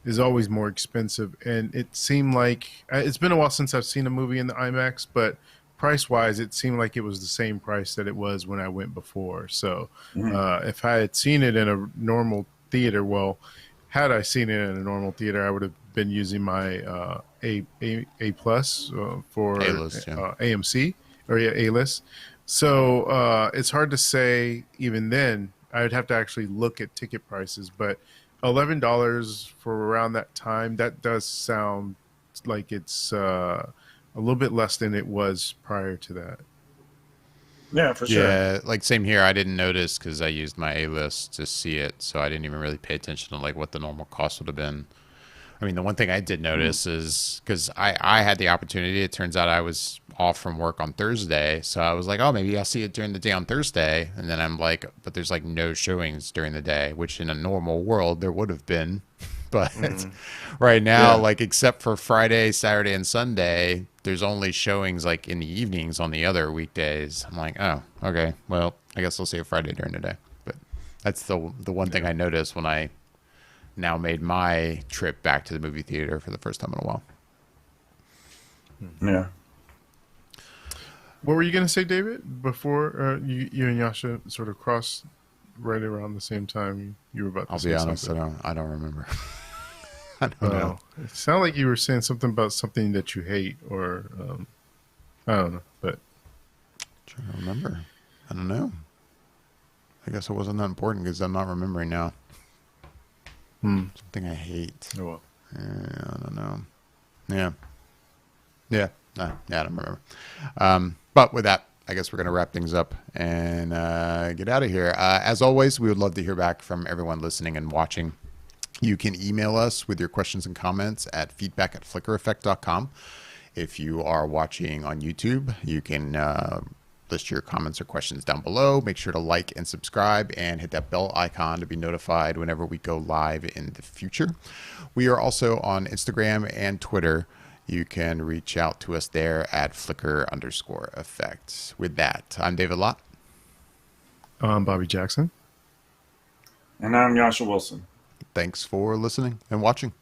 is always more expensive. And it seemed like it's been a while since I've seen a movie in the IMAX, but price wise, it seemed like it was the same price that it was when I went before. So if I had seen it in a normal theater, well, had I seen it in a normal theater, I would have been using my A plus for A-list, yeah. AMC or yeah, A list. So it's hard to say. Even then, I'd have to actually look at ticket prices. But $11 for around that time, that does sound like it's a little bit less than it was prior to that. Yeah, for sure. Yeah, like same here. I didn't notice because I used my A-list to see it, so I didn't even really pay attention to like what the normal cost would have been. I mean, the one thing I did notice is because I had the opportunity. It turns out I was off from work on Thursday, so I was like, oh, maybe I'll see it during the day on Thursday. And then I'm like, but there's like no showings during the day, which in a normal world there would have been. But right now, Yeah. like except for Friday, Saturday, and Sunday, there's only showings like in the evenings on the other weekdays. I'm like, oh, okay, well, I guess I'll see it Friday during the day. But that's the one thing I noticed when I now made my trip back to the movie theater for the first time in a while. Yeah. What were you going to say, David? Before you and Yasha sort of crossed right around the same time, you were about to I'll say be honest, something. I don't remember. I don't know. It sounded like you were saying something about something that you hate, or I don't know. But Trying to remember. I don't know. I guess it wasn't that important because I'm not remembering now. Something I hate. oh well. I don't know. Yeah. Yeah. Yeah, I don't remember. But with that, I guess we're going to wrap things up and get out of here. As always, we would love to hear back from everyone listening and watching. You can email us with your questions and comments at feedback@flickereffect.com. If you are watching on YouTube, you can list your comments or questions down below. Make sure to like and subscribe and hit that bell icon to be notified whenever we go live in the future. We are also on Instagram and Twitter. You can reach out to us there at flicker_effect. With that, I'm David Lott. I'm Bobby Jackson. And I'm Yasha Wilson. Thanks for listening and watching.